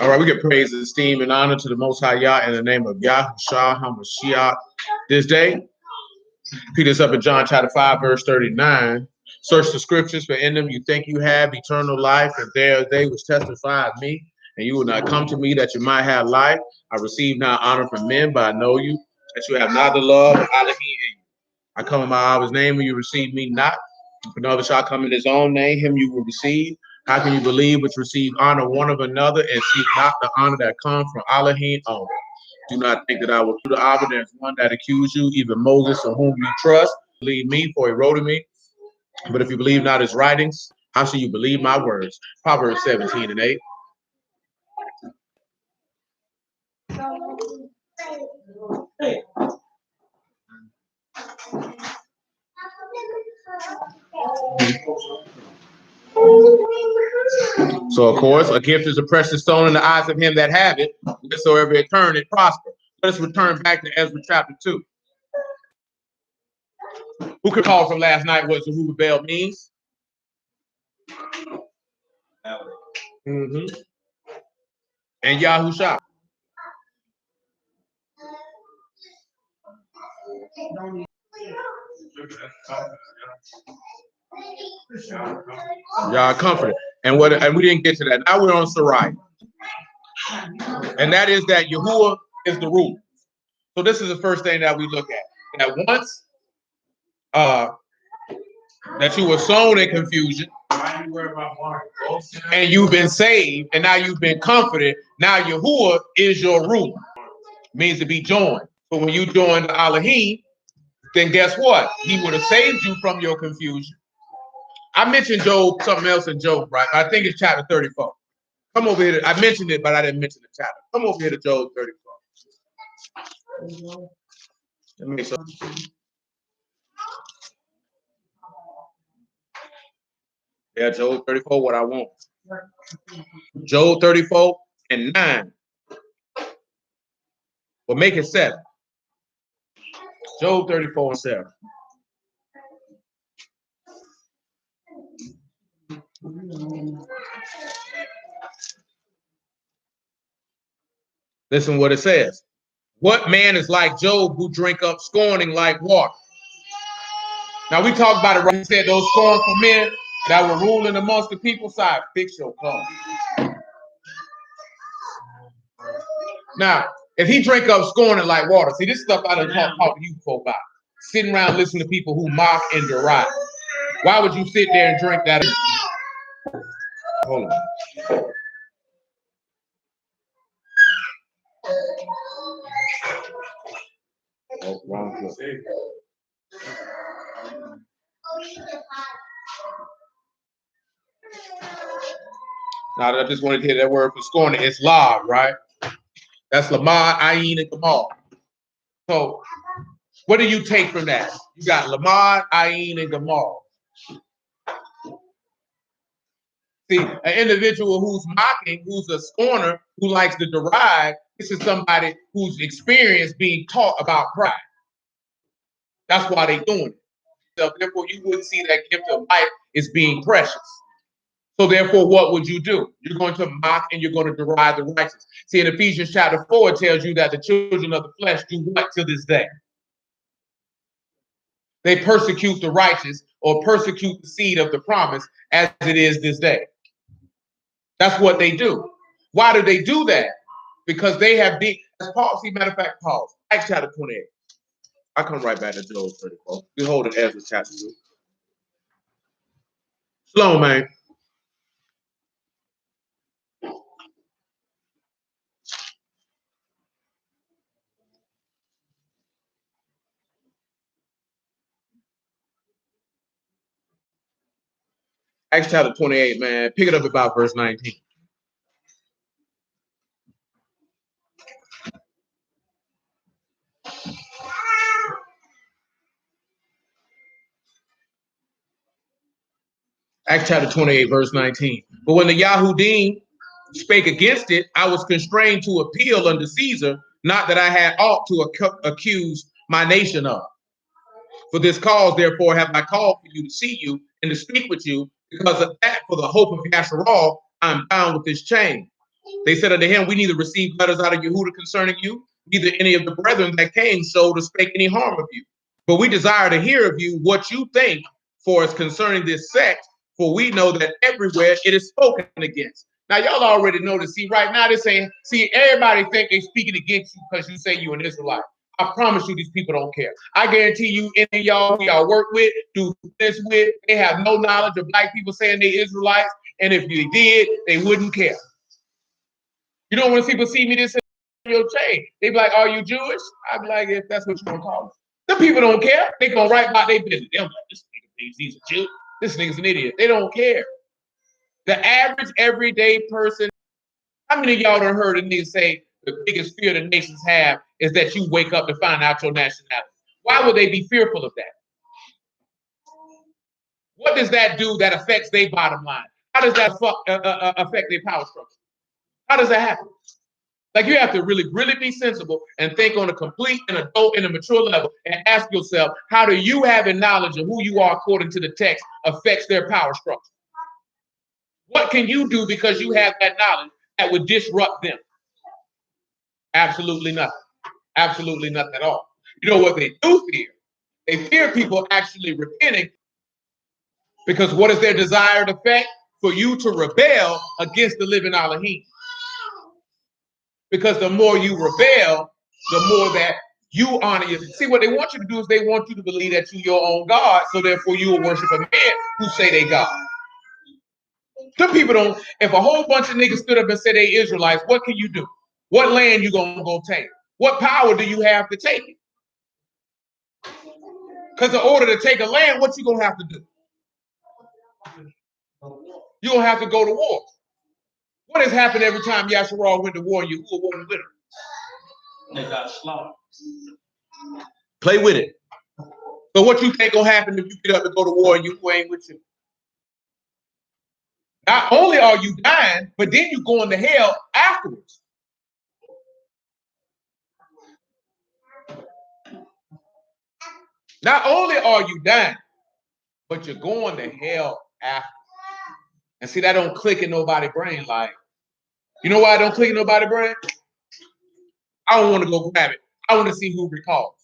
All right, we give praise, esteem, and honor to the Most High Yah in the name of Yahushua HaMashiach this day. Peter is up in John chapter 5, verse 39. Search the scriptures, for in them you think you have eternal life, and there they which testify of me, and you will not come to me that you might have life. I receive not honor from men, but I know you, that you have not the love of Elohim in you. I come in my Abba's name, and you receive me not. If another shall come in his own name, him you will receive. How can you believe which receive honor one of another and seek not the honor that comes from Elohim only? Do not think that I will do the Abba. There's one that accuse you, even Moses, in whom you trust. Believe me, for he wrote to me. But if you believe not his writings, how shall you believe my words? Proverbs 17 and 8. So, of course, a gift is a precious stone in the eyes of him that have it, whatsoever it turn, it prosper. Let us return back to Ezra chapter 2. Who could call from last night what Zerubbabel means? And Yahusha. Yah comforted. And we didn't get to that. Now we're on Sarai. And that is that Yahuwah is the ruler. So this is the first thing that we look at. That once that you were sown in confusion, and you've been saved, and now you've been comforted. Now Yahuwah is your ruler. Means to be joined. But when you join the Elohim, then guess what? He would have saved you from your confusion. I mentioned Job, something else in Job, right? I think it's chapter 34. Come over here. I mentioned it, but I didn't mention the chapter. Come over here to Job 34. Let me show you. Yeah, Job 34, what I want. Job 34 and 9. Well, make it 7. Job 34 and 7. Listen what it says. What man is like Job who drink up scorning like water? Now we talked about it, right? He said those scornful men that were ruling amongst the people side. Fix your clothes. Now, if he drink up scorning like water, see this stuff I done talk to you before about. Sitting around listening to people who mock and deride. Why would you sit there and drink that? Hold on. Oh, wrong place. Now, I just wanted to hear that word for scorning. It's la, right? That's lamad, ayin, and gamal. So, what do you take from that? You got lamad, ayin, and gamal. See, an individual who's mocking, who's a scorner, who likes to deride, this is somebody who's experienced being taught about pride. That's why they're doing it. So therefore, you wouldn't see that gift of life as being precious. So therefore, what would you do? You're going to mock and you're going to deride the righteous. See, in Ephesians chapter 4, it tells you that the children of the flesh do what to this day? They persecute the righteous or persecute the seed of the promise as it is this day. That's what they do. Why do they do that? Because they have been, as Paul, see, matter of fact, Paul, Acts chapter 28. I come right back to Job 34. You hold it Ezra chapter 2. Slow, man. Acts chapter 28, man. Pick it up about verse 19. Acts chapter 28, verse 19. But when the Yahudim spake against it, I was constrained to appeal unto Caesar, not that I had aught to accuse my nation of. For this cause, therefore, have I called for you to see you and to speak with you, because of that, for the hope of Yasharal, I am bound with this chain. They said unto him, we neither received letters out of Yehuda concerning you, neither any of the brethren that came so to speak any harm of you. But we desire to hear of you what you think for us concerning this sect, for we know that everywhere it is spoken against. Now, y'all already know this. See, right now they're saying, see, everybody think they're speaking against you because you say you're an Israelite. I promise you, these people don't care. I guarantee you, any of y'all work with, do this with, they have no knowledge of black people saying they Israelites. And if they did, they wouldn't care. You know, when people see me this in your chain, they be like, are you Jewish? I be like, if that's what you want to call it. The people don't care. They go right about their business. They're like, this nigga thinks he's a Jew. This nigga's an idiot. They don't care. The average everyday person, how many of y'all done heard a nigga say the biggest fear the nations have is that you wake up to find out your nationality? Why would they be fearful of that? What does that do that affects their bottom line? How does that affect their power structure? How does that happen? Like, you have to really be sensible and think on a complete and adult and a mature level and ask yourself, how do you having knowledge of who you are according to the text affects their power structure? What can you do because you have that knowledge that would disrupt them? Absolutely nothing. Absolutely nothing at all. You know what they do fear? They fear people actually repenting, because what is their desired effect? For you to rebel against the living Elohim. Because the more you rebel, the more that you honor you. See, what they want you to do is they want you to believe that you're your own God, so therefore you will worship a man who say they God. Some people don't. If a whole bunch of niggas stood up and said they Israelites, what can you do? What land you gonna go take? What power do you have to take it? Because in order to take a land, what you gonna have to do? You're gonna have to go to war. What has happened every time Yasharal went to war and Yahuwah wasn't with him? They got slaughtered. Play with it. So what you think gonna happen if you get up to go to war and Yahuwah ain't with you? Not only are you dying, but then you going to hell afterwards. Not only are you dying, but you're going to hell after. And see, that don't click in nobody's brain. Like, you know why I don't click in nobody's brain? I don't want to go grab it. I want to see who recalls.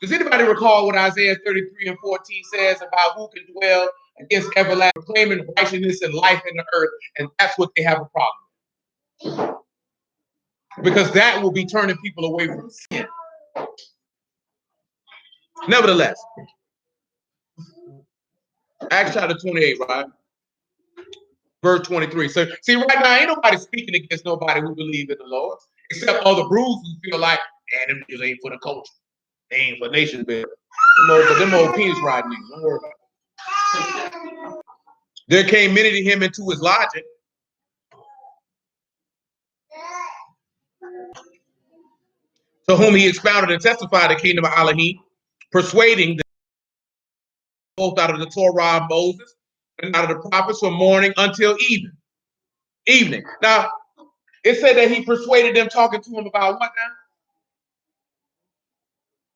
Does anybody recall what Isaiah 33 and 14 says about who can dwell against everlasting, proclaiming righteousness and life in the earth? And that's what they have a problem with. Because that will be turning people away from sin. Nevertheless, Acts chapter 28, right? Verse 23. So, see, right now, ain't nobody speaking against nobody who believes in the Lord, except all the bruised who feel like, man, them niggas ain't for the culture. They ain't for nation building. But them old penis riding niggas, don't worry about it. There came many to him into his lodging. To whom he expounded and testified the kingdom of Elohim, persuading them both out of the Torah of Moses and out of the prophets from morning until evening. Now, it said that he persuaded them, talking to him about what now?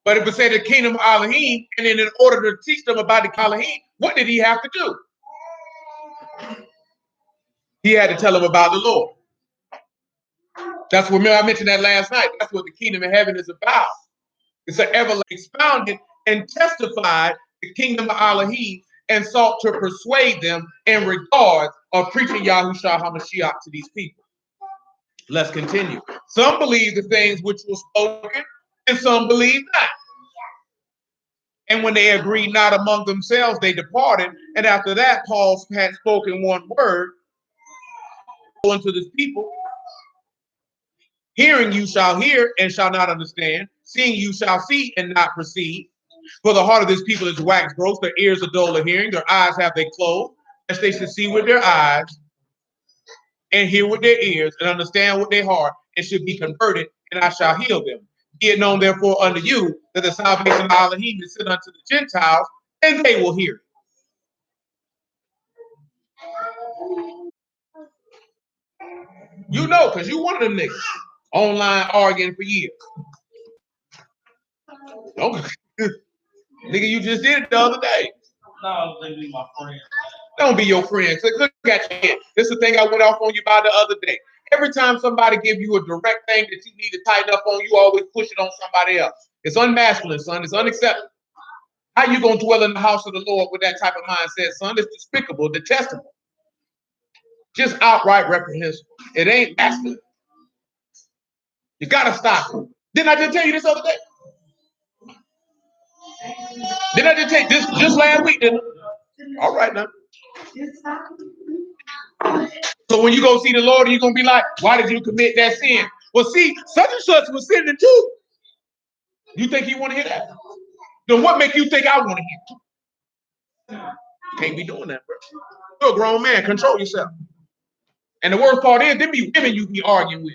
But it would say the kingdom of Elohim, and then in order to teach them about the Elohim, what did he have to do? He had to tell them about the Lord. That's what, remember I mentioned that last night. That's what the kingdom of heaven is about. It's an everlasting expounded and testified the kingdom of Elohim and sought to persuade them in regard of preaching Yahushua HaMashiach to these people. Let's continue. Some believe the things which were spoken, and some believe not. And when they agreed not among themselves, they departed. And after that, Paul had spoken one word unto this people. Hearing you shall hear and shall not understand. Seeing you shall see and not perceive. For the heart of this people is wax gross. Their ears are dull of hearing. Their eyes have they closed, lest they should see with their eyes and hear with their ears and understand with their heart and should be converted, and I shall heal them. Be it known therefore unto you that the salvation of Elohim is sent unto the Gentiles, and they will hear it. You know, because you one of them niggas online arguing for years. Don't, nigga, you just did it the other day. No, they be my friend. Don't be your friend. Look at you. This is the thing I went off on you about the other day. Every time somebody give you a direct thing that you need to tighten up on, you always push it on somebody else. It's unmasculine, son. It's unacceptable. How you gonna dwell in the house of the Lord with that type of mindset, son? It's despicable, detestable, just outright reprehensible. It ain't masculine. You gotta stop it. Didn't I just tell you this other day? Didn't I just tell you this just last week? Didn't I? All right now. So when you go see the Lord, you're gonna be like, why did you commit that sin? Well, see, such and such was sinning too. You think he want to hear that? Then what make you think I want to hear? You can't be doing that, bro. You're a grown man. Control yourself. And the worst part is, there be women you be arguing with.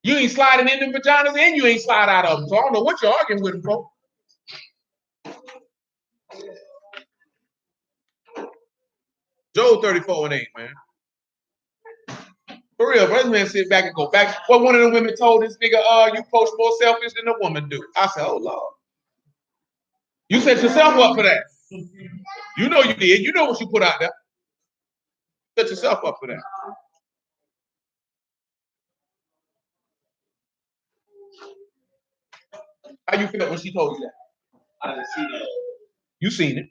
You ain't sliding in them vaginas and you ain't slide out of them. So I don't know what you're arguing with them for. Job 34:8, man. For real, bro. This man sit back and go back. What one of the women told this nigga, you post more selfish than a woman do. I said, oh Lord. You set yourself up for that. You know you did. You know what you put out there. Set yourself up for that. How you felt when she told you that? I didn't see that. You seen it.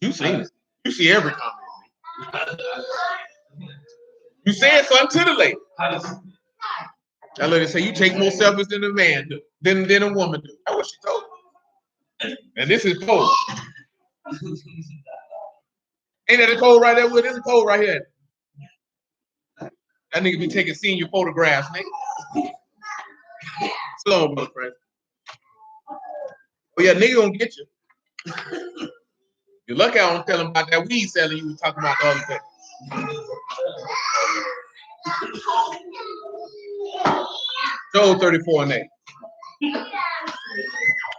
You seen it. You see every comment. You said something to the lady. That lady said you take more selfish than a man do, than a woman do. That's what she told me. And this is cold. Ain't that a code right there? There's a code right here. That nigga be taking senior photographs, nigga. Slow, brother, friend. Oh yeah, nigga gonna get you. You're lucky I don't tell him about that weed selling you were talking about the other day. Job 34:8.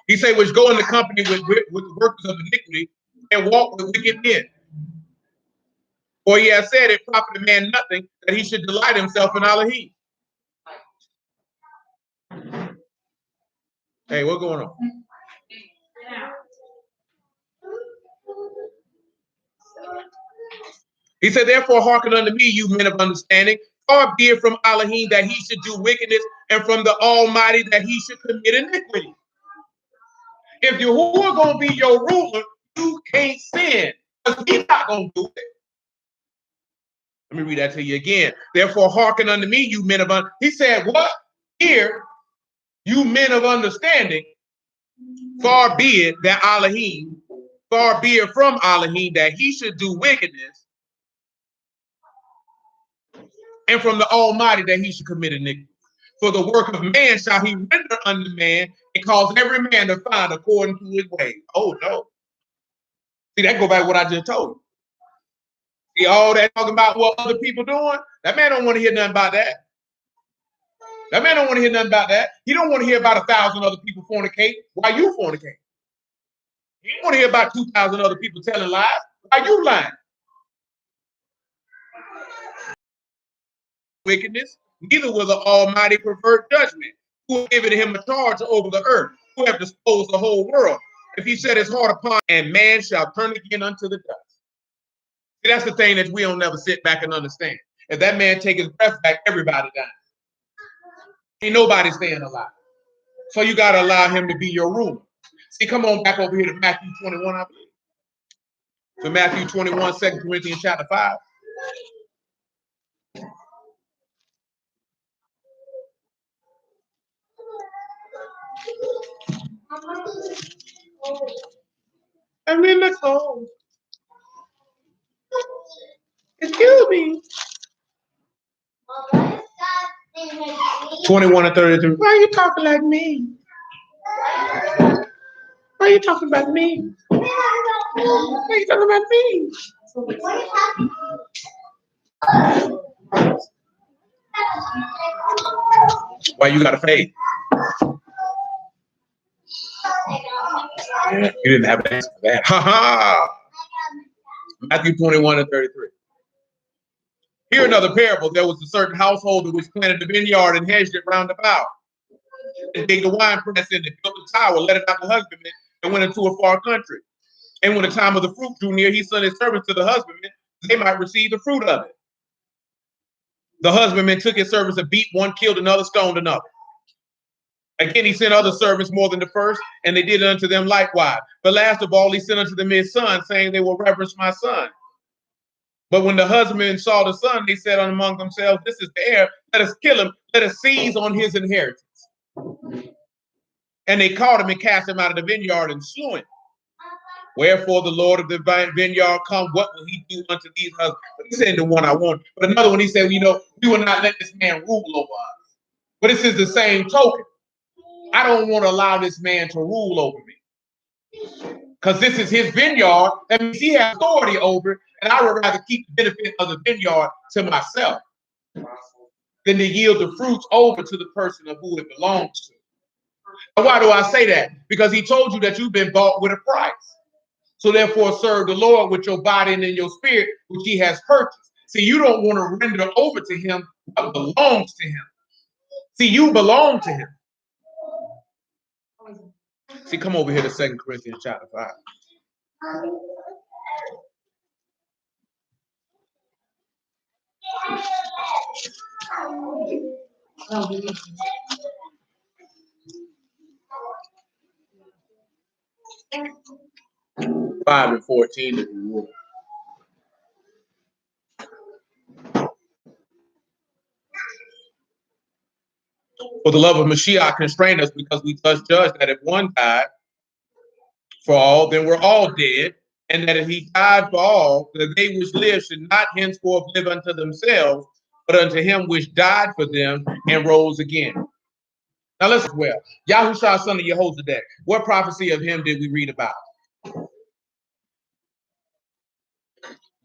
He said, which go in the company with the workers of iniquity and walk with wicked men. For he has said it profit a man nothing that he should delight himself in Elohim. Hey, what's going on? He said, therefore hearken unto me, you men of understanding. Far be it from Elohim that he should do wickedness, and from the Almighty that he should commit iniquity. If Yahuwah gonna be your ruler, you can't sin, because he's not gonna do it. Let me read that to you again. Therefore hearken unto me, you men of understanding. He said, what? Here, you men of understanding, far be it that Elohim, far be it from Elohim that he should do wickedness, and from the Almighty that he should commit iniquity. For the work of man shall he render unto man, and cause every man to find according to his way. Oh no. See, that go back to what I just told you. See, all that talking about what other people doing, that man don't want to hear nothing about that. That man don't want to hear nothing about that. He don't want to hear about 1,000 other people fornicate while you fornicate. He don't want to hear about 2,000 other people telling lies while you lying. Wickedness, neither will the Almighty pervert judgment, who have given him a charge over the earth, who have disposed the whole world. If he set his heart upon, and man shall turn again unto the dust. See, that's the thing that we don't never sit back and understand. If that man take his breath back, everybody dies. Ain't nobody staying alive. So you got to allow him to be your ruler. See, come on back over here to Matthew 21, I believe. So Matthew 21, 2 Corinthians chapter 5. I'm in the cold. Excuse me. 21 and 33. Why are you talking like me? Why are you talking about me? Why are you talking about me? Why you got to fade? You didn't have an answer for that. Ha ha! Matthew 21 and 33. Here another parable. There was a certain householder which planted a vineyard and hedged it round about, and digged a wine press in it, built a tower, let it out to husbandmen, and went into a far country. And when the time of the fruit drew near, he sent his servants to the husbandmen, they might receive the fruit of it. The husbandman took his servants and beat one, killed another, stoned another. Again, he sent other servants more than the first, and they did unto them likewise. But last of all, he sent unto them his son, saying, they will reverence my son. But when the husbandmen saw the son, they said among themselves, this is the heir, let us kill him, let us seize on his inheritance. And they caught him and cast him out of the vineyard and slew him. Wherefore the Lord of the vineyard come, what will he do unto these husbands? But he said the one I want. But another one, he said, we will not let this man rule over us. But this is the same token. I don't want to allow this man to rule over me. Because this is his vineyard. That means he has authority over it. And I would rather keep the benefit of the vineyard to myself than to yield the fruits over to the person of who it belongs to. And why do I say that? Because he told you that you've been bought with a price. So therefore serve the Lord with your body and in your spirit, which he has purchased. See, you don't want to render over to him what belongs to him. See, you belong to him. See, come over here to 2 Corinthians chapter 5. Five and 14, if you will. For the love of Mashiach constrained us, because we thus judge that if one died for all, then we're all dead, and that if he died for all, that they which live should not henceforth live unto themselves, but unto him which died for them and rose again. Now listen well. Yahushua, son of Jehozadak, what prophecy of him did we read about?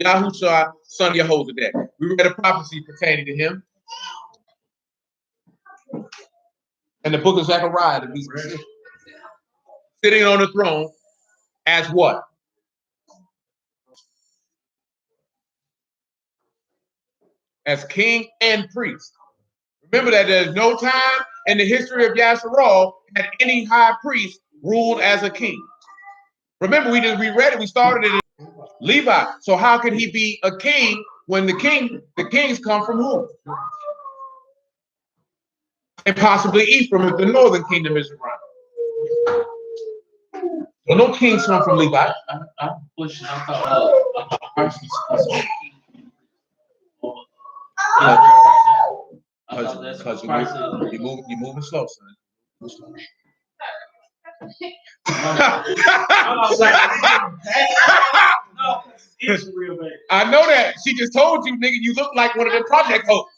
Yahushua, son of Jehozadak. We read a prophecy pertaining to him. And the book of Zechariah, to be specific, sitting on the throne as what? As king and priest. Remember that there's no time in the history of Yasharal that any high priest ruled as a king. Remember, we read it, we started it in Levi. So how could he be a king when the kings come from who? And possibly Ephraim if the northern kingdom is around. Well, no kings come from Levi. I'm pushing. I thought Because you're moving slow, son. I know that. She just told you, nigga, you look like one of them project hosts.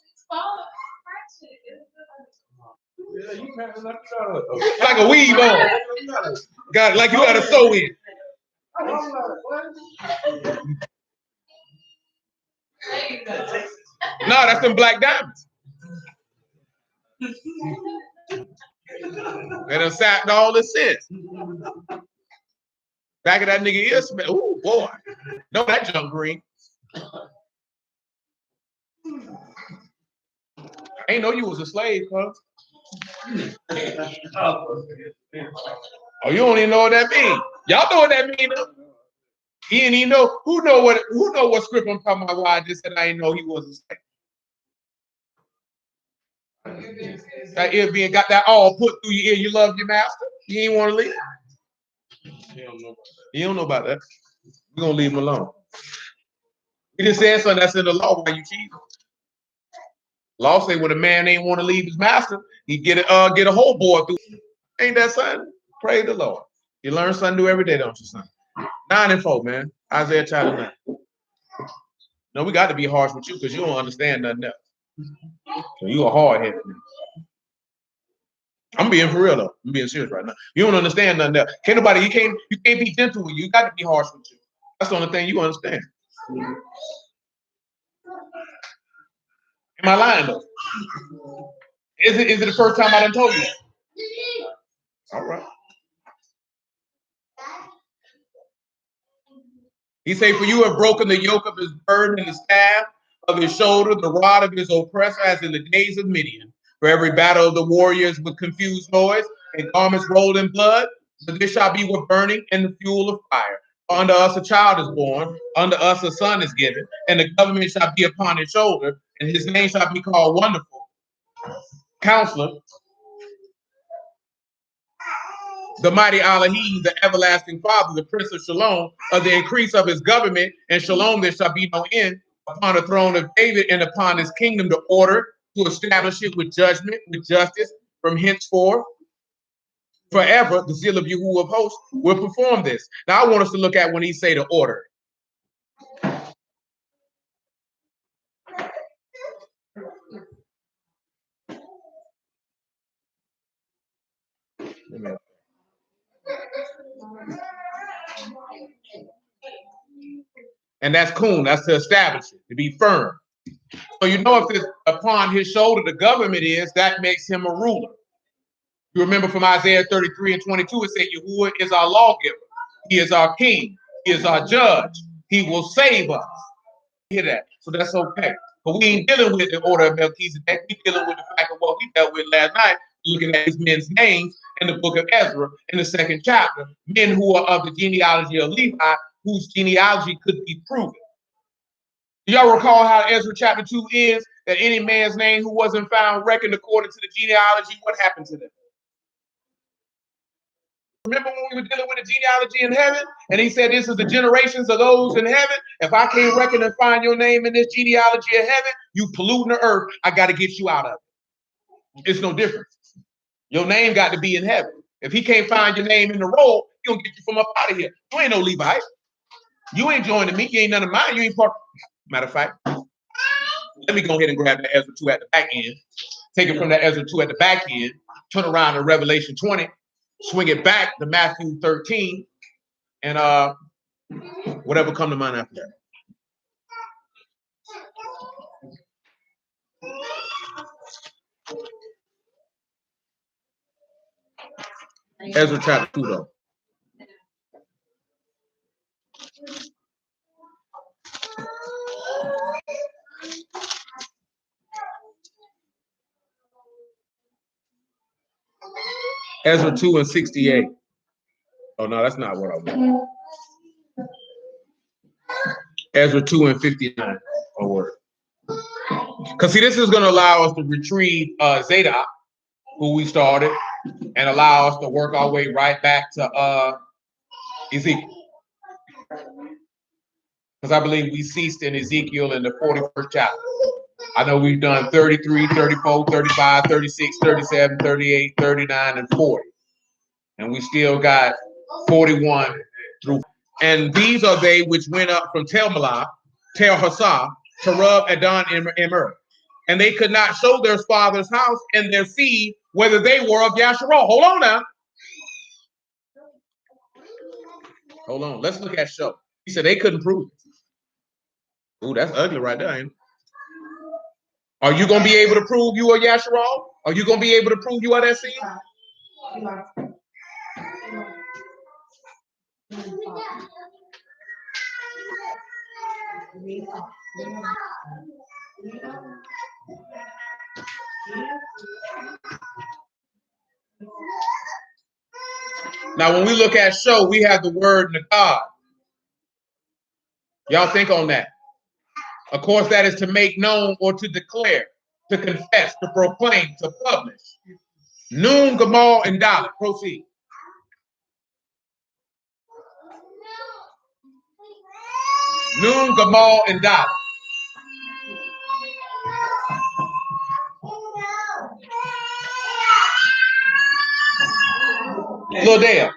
Like a weave on. Got like you got to sew in. No, that's them black diamonds. They done sat all this sense. Back of that nigga ear smell. Ooh, boy. No, that junk green. I ain't know you was a slave, cuz. Oh, you don't even know what that means. Y'all know what that means. He didn't even know. Who know what script I'm talking about? Why I just said I didn't know he was a slave. That ear being got that all put through your ear. You love your master. You ain't want to leave. You don't know about that. We're gonna leave him alone. He just said something that's in the law while you cheating. Law say when a man ain't want to leave his master, he get a whole board through. Ain't that something? Praise the Lord. You learn something new every day, don't you, son? 9 and 4, man. Isaiah chapter 9. No, we got to be harsh with you because you don't understand nothing else. So you a hard-headed man. I'm being for real though. I'm being serious right now. You don't understand nothing else. You can't be gentle with you. You got to be harsh with you. That's the only thing you understand. Am I lying though? Is it the first time I done told you that? All right. He say, for you have broken the yoke of his burden and the staff of his shoulder, the rod of his oppressor, as in the days of Midian. For every battle of the warriors with confused noise and garments rolled in blood, but this shall be with burning and the fuel of fire. Under us a child is born, under us a son is given, and the government shall be upon his shoulder, and his name shall be called Wonderful, Counselor, the mighty Elohim, the everlasting Father, the Prince of Shalom. Of the increase of his government and Shalom there shall be no end, upon the throne of David and upon his kingdom, to order, to establish it with judgment, with justice, from henceforth forever. The zeal of Yahuwah of hosts will perform this. Now I want us to look at when he say the order. And that's kun, that's to establish it, to be firm. So you know, if it's upon his shoulder the government is, that makes him a ruler. You remember from Isaiah 33 and 22, it said Yahuwah is our lawgiver. He is our king. He is our judge. He will save us. Hear that? So that's okay. But we ain't dealing with the order of Melchizedek. We dealing with the fact of what we dealt with last night, looking at these men's names in the book of Ezra in the 2nd chapter. Men who are of the genealogy of Levi, whose genealogy could be proven. Do y'all recall how Ezra chapter 2 is? That any man's name who wasn't found reckoned according to the genealogy, what happened to them? Remember when we were dealing with the genealogy in heaven? And he said, this is the generations of those in heaven. If I can't reckon and find your name in this genealogy of heaven, you polluting the earth. I got to get you out of it. It's no difference. Your name got to be in heaven. If he can't find your name in the roll, he'll get you from up out of here. You ain't no Levite. You ain't joining me. You ain't none of mine. You ain't part. Matter of fact, let me go ahead and grab the Ezra 2 at the back end. Take it from that Ezra 2 at the back end. Turn around to Revelation 20. Swing it back to Matthew 13. And whatever come to mind after that. Ezra chapter 2 though. Ezra 2 and 68. Oh no, that's not what I want. Ezra 2 and 59. Oh word. Because see, this is going to allow us to retrieve Zadok, who we started, and allow us to work our way right back to Ezekiel. Because I believe we ceased in Ezekiel in the 41st chapter. I know we've done 33, 34, 35, 36, 37, 38, 39, and 40. And we still got 41 through. And these are they which went up from Tel-Melah, Tel-Hassah, Terub, Adon, Immer. And they could not show their father's house and their seed whether they were of Yasharal. Hold on now. Hold on. Let's look at show. He said they couldn't prove it. Ooh, that's ugly right there, ain't it? Are you going to be able to prove you are Yasharal? Are you going to be able to prove you are that seed? Now, when we look at show, we have the word Nagad. Y'all think on that. Of course, that is to make known or to declare, to confess, to proclaim, to publish. Noon, Gamal, and Dalet. Proceed. Noon, Gamal, and Dalet. Lil Dale.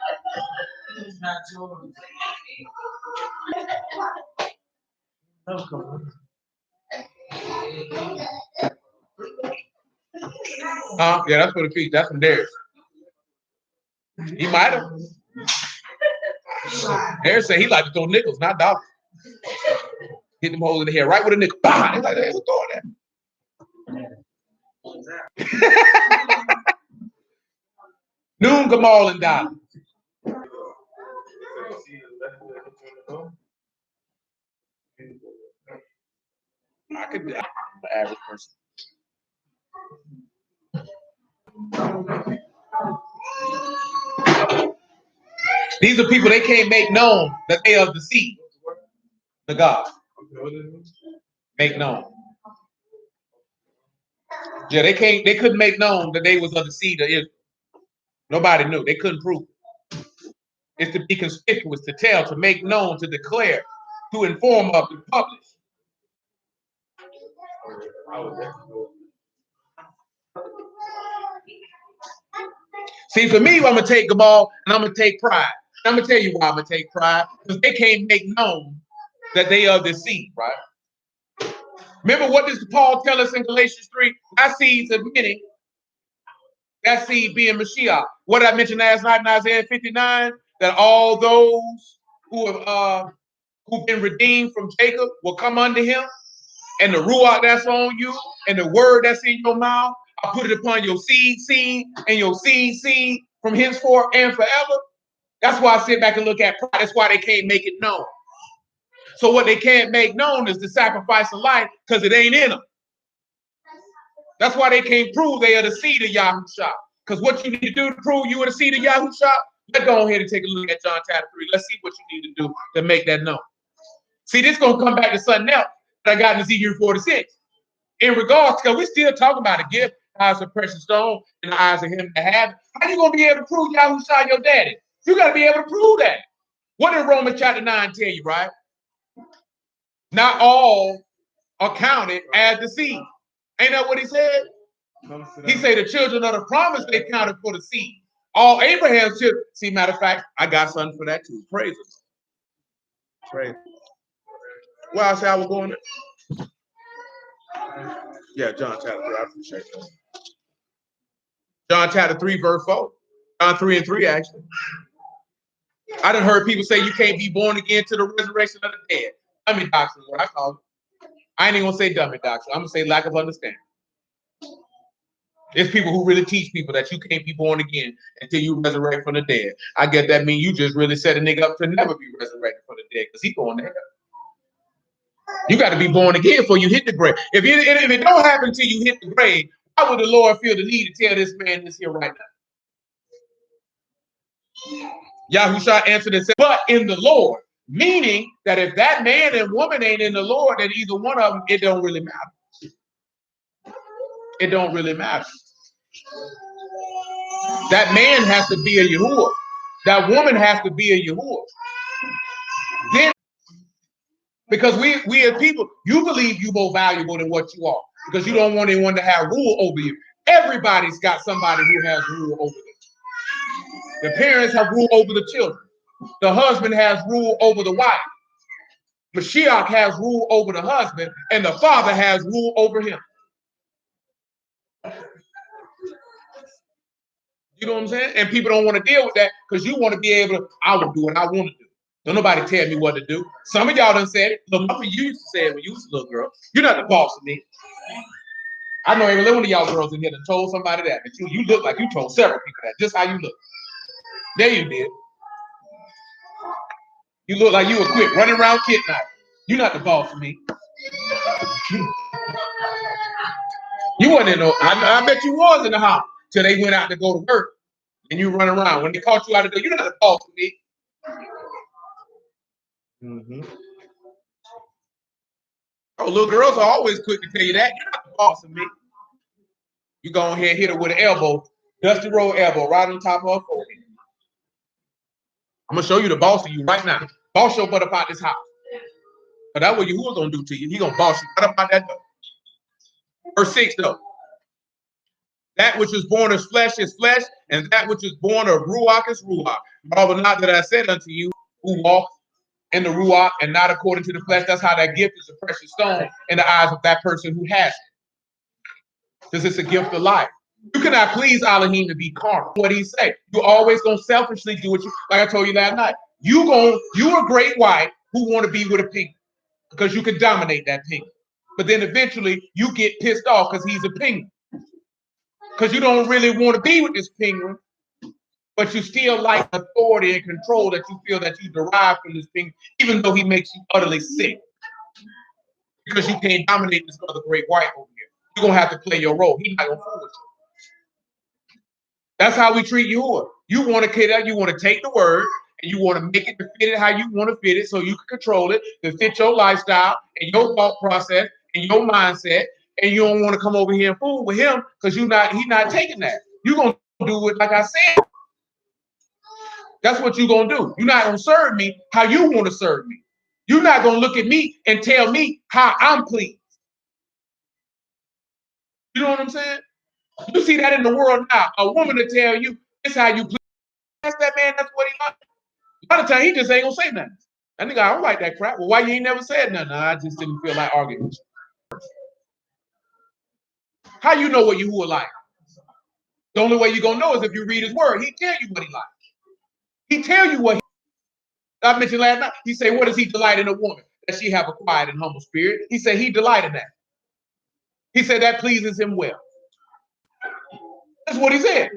Yeah, that's for the feet. That's from Darius. He might have. Darius said he like to throw nickels, not dollars. Hit them holes in the head right with a nickel. Bah! He's like, hey, who's throwing that? Noon, Gamal, and Dalet. I could be the average person. These are people they can't make known that they are the seed, the God. Make known. Yeah, they couldn't make known that they was of the seed of Israel. Nobody knew. They couldn't prove it. It's to be conspicuous, to tell, to make known, to declare, to inform of, to publish. See, for me, I'm gonna take them all and I'm gonna take pride. And I'm gonna tell you why I'm gonna take pride, because they can't make known that they are the seed, right? Remember, what does Paul tell us in Galatians 3? That seed's of many, that seed being Mashiach. What did I mention last night in Isaiah 59? That all those who've been redeemed from Jacob will come unto him, and the ruach that's on you, and the word that's in your mouth, I'll put it upon your seed, and your seed from henceforth and forever. That's why I sit back and look at pride. That's why they can't make it known. So what they can't make known is the sacrifice of life, because it ain't in them. That's why they can't prove they are the seed of Yahushua. Because what you need to do to prove you are the seed of Yahushua, let's go ahead and take a look at John chapter 3. Let's see what you need to do to make that known. See, this is going to come back to something else that I got in Ezekiel 46. In regards, because we're still talking about a gift, eyes of precious stone, in the eyes of him that have it. How you going to be able to prove Yahushua your daddy? You got to be able to prove that. What did Romans chapter 9 tell you, right? Not all are counted as the seed. Ain't that what he said? He said the children of the promise, they counted for the seed. All Abraham's children. See, matter of fact, I got something for that too. Praise him. Praise him. Well, I said I was going there. Yeah, John chapter 3. I appreciate that. John chapter 3, verse 4. John 3 and 3, actually. I done heard people say you can't be born again to the resurrection of the dead. Dummy doctrine is what I call it. I ain't even gonna say dummy doctrine. I'm gonna say lack of understanding. It's people who really teach people that you can't be born again until you resurrect from the dead. I guess that means you just really set a nigga up to never be resurrected from the dead, because he's going there. You got to be born again before you hit the grave. If it don't happen until you hit the grave, why would the Lord feel the need to tell this man this here right now? Yahushua answered and said, but in the Lord. Meaning that if that man and woman ain't in the Lord, then either one of them, it don't really matter. It don't really matter. That man has to be a Yahuwah. That woman has to be a Yahuwah. Then, because we as people, you believe you more valuable than what you are, because you don't want anyone to have rule over you. Everybody's got somebody who has rule over them. The parents have rule over the children. The husband has rule over the wife. Mashiach has rule over the husband, and the father has rule over him. You know what I'm saying? And people don't want to deal with that because you want to be able to, I will do what I want to do. Don't nobody tell me what to do. Some of y'all done said it. Look, you used to say it when you was a little girl. You're not the boss of me. I know every one of y'all girls in here that told somebody that. But you look like you told several people that. Just how you look. There you did. You look like you were quick running around kidnapping. You're not the boss of me. You wasn't in no, I bet you was in the house till they went out to go to work and you run around. When they caught you out of the door, you're not the boss of me. Mm-hmm. Oh, little girls are always quick to tell you that. You're not the boss of me. You go ahead and hit her with an elbow, dusty road elbow, right on top of her forehead. I'm going to show you the boss of you right now. Boss your butt up out this house. But that's what Yahuwah's going to do to you. He's going to boss you right up out that door. Verse 6, though. That which is born of flesh is flesh, and that which is born of ruach is ruach. Marvel not that I said unto you, who walk in the ruach and not according to the flesh. That's how that gift is a precious stone in the eyes of that person who has it. Because it's a gift of life. You cannot please Elohim to be carnal. What he say? You're always gonna selfishly do what you, like I told you last night. You a great white who want to be with a pink because you can dominate that pink. But then eventually you get pissed off because he's a penguin. Because you don't really want to be with this penguin, but you still like authority and control that you feel that you derive from this penguin, even though he makes you utterly sick. Because you can't dominate this other great white over here. You're gonna have to play your role. He's not gonna fool with you. That's how we treat you. You want to take the word and you want to make it to fit it how you want to fit it so you can control it to fit your lifestyle and your thought process and your mindset, and you don't want to come over here and fool with him because he's not taking that. You're going to do it like I said. That's what you're going to do. You're not going to serve me how you want to serve me. You're not going to look at me and tell me how I'm pleased. You know what I'm saying? You see that in the world now. A woman to tell you, this how you please. That's that man, that's what he likes. A lot of time he just ain't going to say nothing. That nigga, I don't like that crap. Well, why you ain't never said nothing? I just didn't feel like arguing with you. How you know what you who are like? The only way you're going to know is if you read his word. He tell you what he likes. He tell you what he I mentioned last night. He said, what does he delight in a woman? That she have a quiet and humble spirit. He said he delight in that. He said that pleases him well. That's what he said.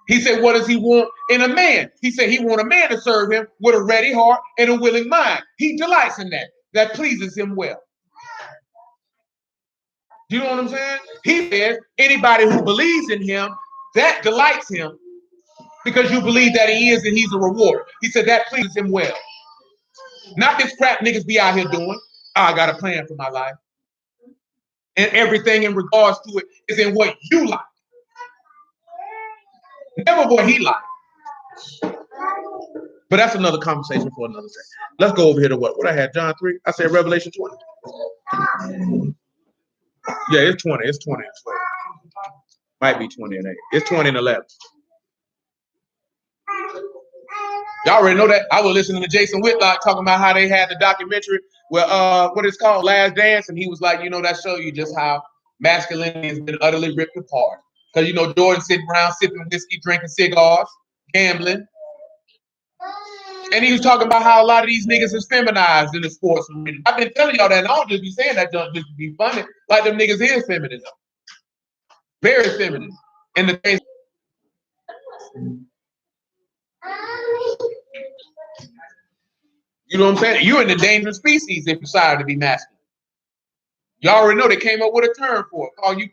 He said, what does he want in a man? He said he want a man to serve him with a ready heart and a willing mind. He delights in that. That pleases him well. You know what I'm saying? He says anybody who believes in him, that delights him because you believe that he is and he's a rewarder. He said that pleases him well. Not this crap niggas be out here doing. Oh, I got a plan for my life. And everything in regards to it is in what you like. Never what he likes. But that's another conversation for another day. Let's go over here to what I had, John 3. I said Revelation 20. Yeah, it's 20. It's 20 and 12. Might be 20 and 8. It's 20 and 11. Y'all already know that. I was listening to Jason Whitlock talking about how they had the documentary where what it's called, Last Dance, and he was like, that show you just how masculinity has been utterly ripped apart. Because Jordan sitting around sipping whiskey, drinking cigars, gambling. And he was talking about how a lot of these niggas is feminized in the sports arena. I've been telling y'all that, and I don't just be saying that just to be funny. Like them niggas is feminine. Very feminine. And the things. You know what I'm saying? You're an endangered species if you decide to be masculine. Y'all already know they came up with a term for it, called you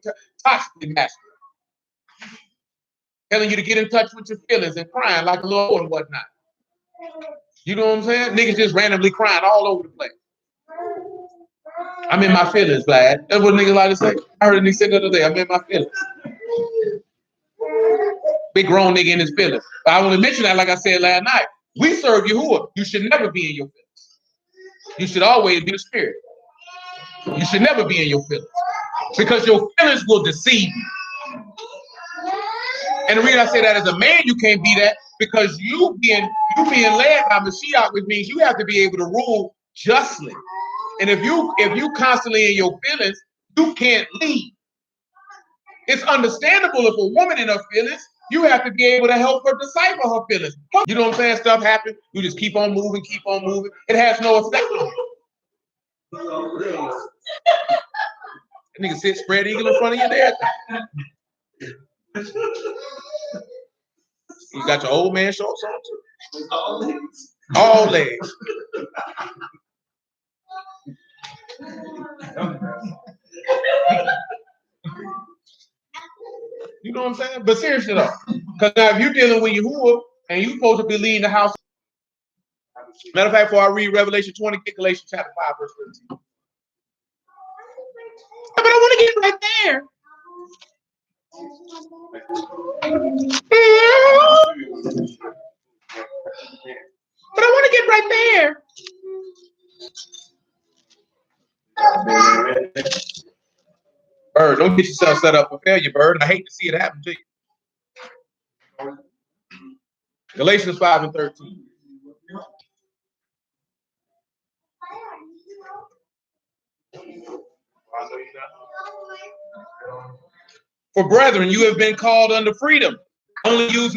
toxically masculine. Telling you to get in touch with your feelings and crying like a little and whatnot. You know what I'm saying? Niggas just randomly crying all over the place. I'm in my feelings, Vlad. That's what niggas like to say. I heard a nigga say the other day, I'm in my feelings. Big grown nigga in his feelings. But I want to mention that, like I said last night. We serve Yahuwah. You should never be in your feelings. You should always be in the spirit. You should never be in your feelings. Because your feelings will deceive you. And the reason I say that as a man, you can't be that because you being led by Mashiach, which means you have to be able to rule justly. And if you constantly in your feelings, you can't lead. It's understandable if a woman in her feelings, you have to be able to help her decipher her feelings. You know what I'm saying? Stuff happens. You just keep on moving, keep on moving. It has no effect on you. That nigga sit spread eagle in front of you there. You got your old man shorts on too. All legs. You know what I'm saying? But seriously though, because now if you're dealing with Yahuwah and you're supposed to be leading the house. Matter of fact, before I read Revelation 20, get Galatians chapter 5, verse 13. But I want to get right there. But I want to get right there. Bird, don't get yourself set up for failure, Bird. I hate to see it happen to you. Galatians 5 and 13. For brethren, you have been called unto freedom. Only use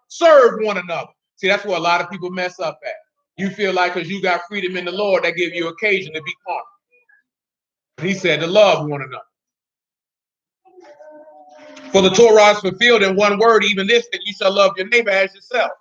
serve one another. See, that's where a lot of people mess up at. You feel like because you got freedom in the Lord, that give you occasion to be carnal. He said to love one another. For the Torah is fulfilled in one word, even this, that you shall love your neighbor as yourself.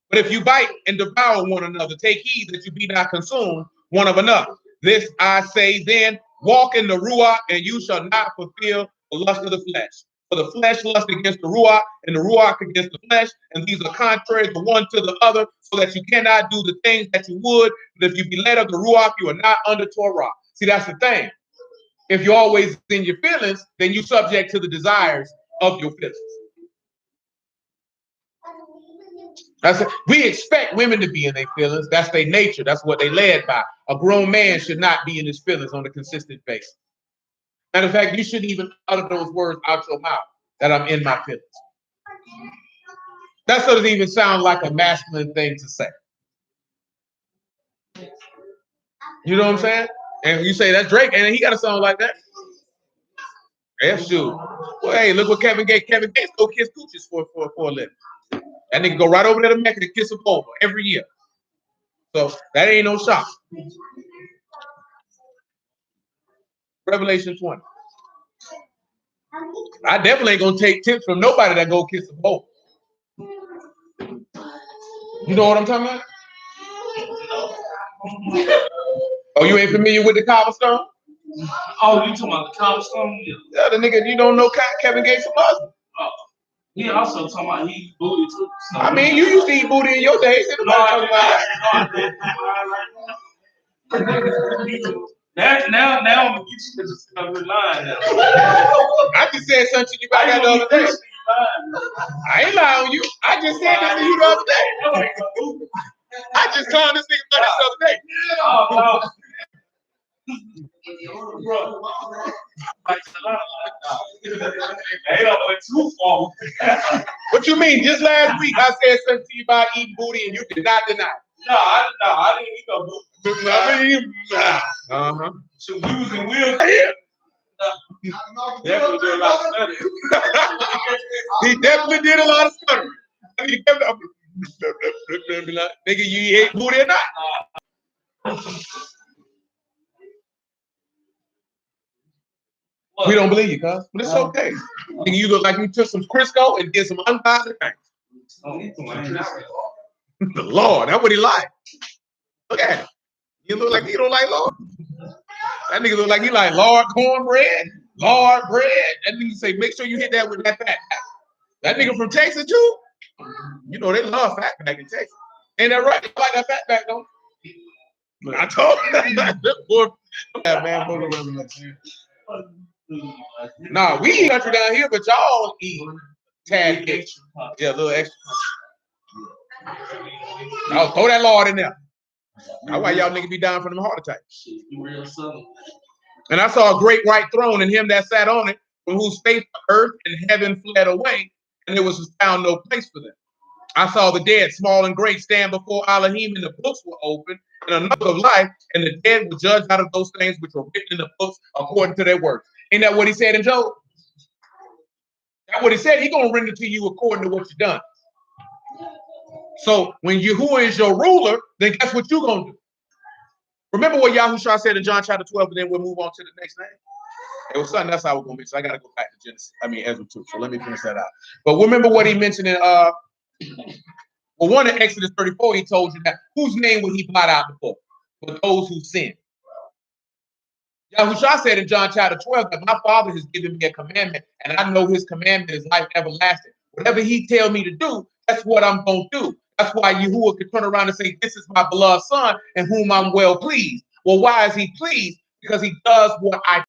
But if you bite and devour one another, take heed that you be not consumed one of another. This I say then, walk in the Ruach, and you shall not fulfill the lust of the flesh. For the flesh lust against the ruach, and the ruach against the flesh, and these are contrary the one to the other, so that you cannot do the things that you would. But if you be led of the ruach, you are not under Torah. See, that's the thing. If you're always in your feelings, then you're subject to the desires of your feelings. We expect women to be in their feelings. That's their nature. That's what they led by. A grown man should not be in his feelings on a consistent basis. Matter of fact, you shouldn't even utter those words out your mouth that I'm in my feelings. That doesn't even sound like a masculine thing to say. You know what I'm saying? And you say that's Drake, and he got a song like that. Yeah, shoot. Well, hey, look what Kevin Gates go kiss coochies for a living. That nigga go right over there to Mecca to kiss them over every year. So that ain't no shock. Revelation 20. I definitely ain't gonna take tips from nobody that go kiss them over. You know what I'm talking about? Oh, you ain't familiar with the cobblestone? Oh, you talking about the cobblestone? Yeah, the nigga, you don't know Kevin Gates from us. He also talking about he eat booty too. So I mean, you used to eat booty in your days. Now I'm gonna get you to the line now. I just said something to you about that the other day. I ain't lying on you. I just said this to you the other day. I just told this nigga about this the other day. Oh, they don't went too far. What you mean? Just last week I said something to you about eating booty and you did not deny. No, I didn't eat no booty. So we was in wheelchair. Definitely did a lot of studying. He definitely did a lot of studying. Nigga, you ate booty or not? We don't believe you, cuz. But it's okay. Nigga, you look like you took some Crisco and did some ungodly things. The Lord, that's what he like. Look at him. You look like he don't like Lord. That nigga look like he like Lord cornbread, Lord bread. That nigga say, make sure you hit that with that fat pack. That nigga from Texas too. You know they love fat pack in Texas. Ain't that right? You like that fat pack, don't you? I told you. Nah, we eat country down here, but y'all eat tad extra. Yeah, a little extra. I'll throw that Lord in there. That's why y'all niggas be down from them heart attacks. And I saw a great white throne and him that sat on it, from whose face earth and heaven fled away, and there was found no place for them. I saw the dead, small and great, stand before Elohim, and the books were opened, and another of life, and the dead were judged out of those things which were written in the books according to their works. Ain't that what he said in Job? That's what he said. He's gonna render to you according to what you've done. So when Yahuwah is your ruler, then guess what you're gonna do? Remember what Yahushua said in John chapter 12, and then we'll move on to the next thing. It was something else I was gonna mention. I gotta go back to Genesis. Ezra 2. So let me finish that out. But remember what he mentioned in one in Exodus 34, he told you that whose name would he blot out the book? For those who sin. Yahushua said in John chapter 12 that my Father has given me a commandment, and I know his commandment is life everlasting. Whatever he tell me to do, that's what I'm going to do. That's why Yahuwah could turn around and say, this is my beloved son in whom I'm well pleased. Well, why is he pleased? Because he does what I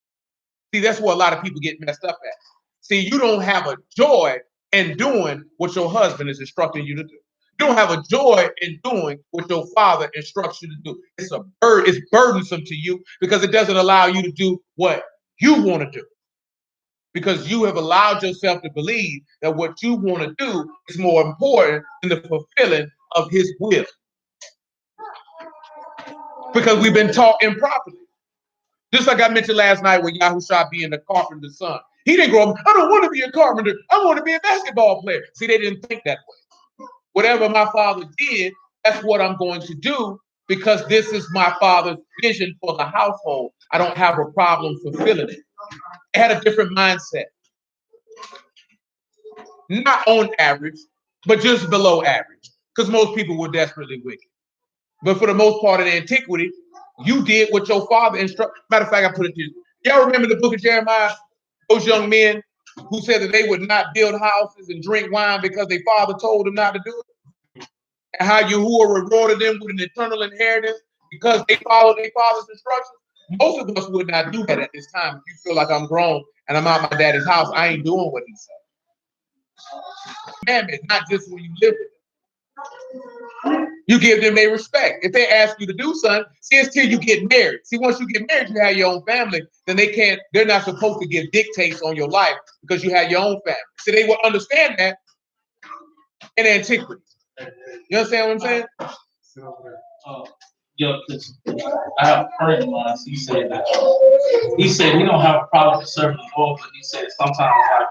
see. That's where a lot of people get messed up at. See, you don't have a joy in doing what your husband is instructing you to do. You don't have a joy in doing what your father instructs you to do. It's burdensome to you because it doesn't allow you to do what you want to do. Because you have allowed yourself to believe that what you want to do is more important than the fulfilling of his will. Because we've been taught improperly. Just like I mentioned last night with Yahushua being the carpenter's son. He didn't grow up, I don't want to be a carpenter. I want to be a basketball player. See, they didn't think that way. Whatever my father did, that's what I'm going to do because this is my father's vision for the household. I don't have a problem fulfilling it. They had a different mindset. Not on average, but just below average. Because most people were desperately wicked. But for the most part in antiquity, you did what your father instructed. Matter of fact, I put it to you. Y'all remember the book of Jeremiah? Those young men who said that they would not build houses and drink wine because their father told them not to do it? And how Yahuwah rewarded them with an eternal inheritance because they followed their father's instructions? Most of us would not do that at this time. If you feel like I'm grown and I'm out my daddy's house, I ain't doing what he said. Commandment, not just when you live with them. You give them their respect. If they ask you to do something, see, it's till you get married. See, once you get married, you have your own family, then they're not supposed to give dictates on your life because you have your own family. So they will understand that in antiquity. You understand what I'm saying? Yeah, I have a friend of mine. He said he don't have a problem with serving the Lord, but he said sometimes like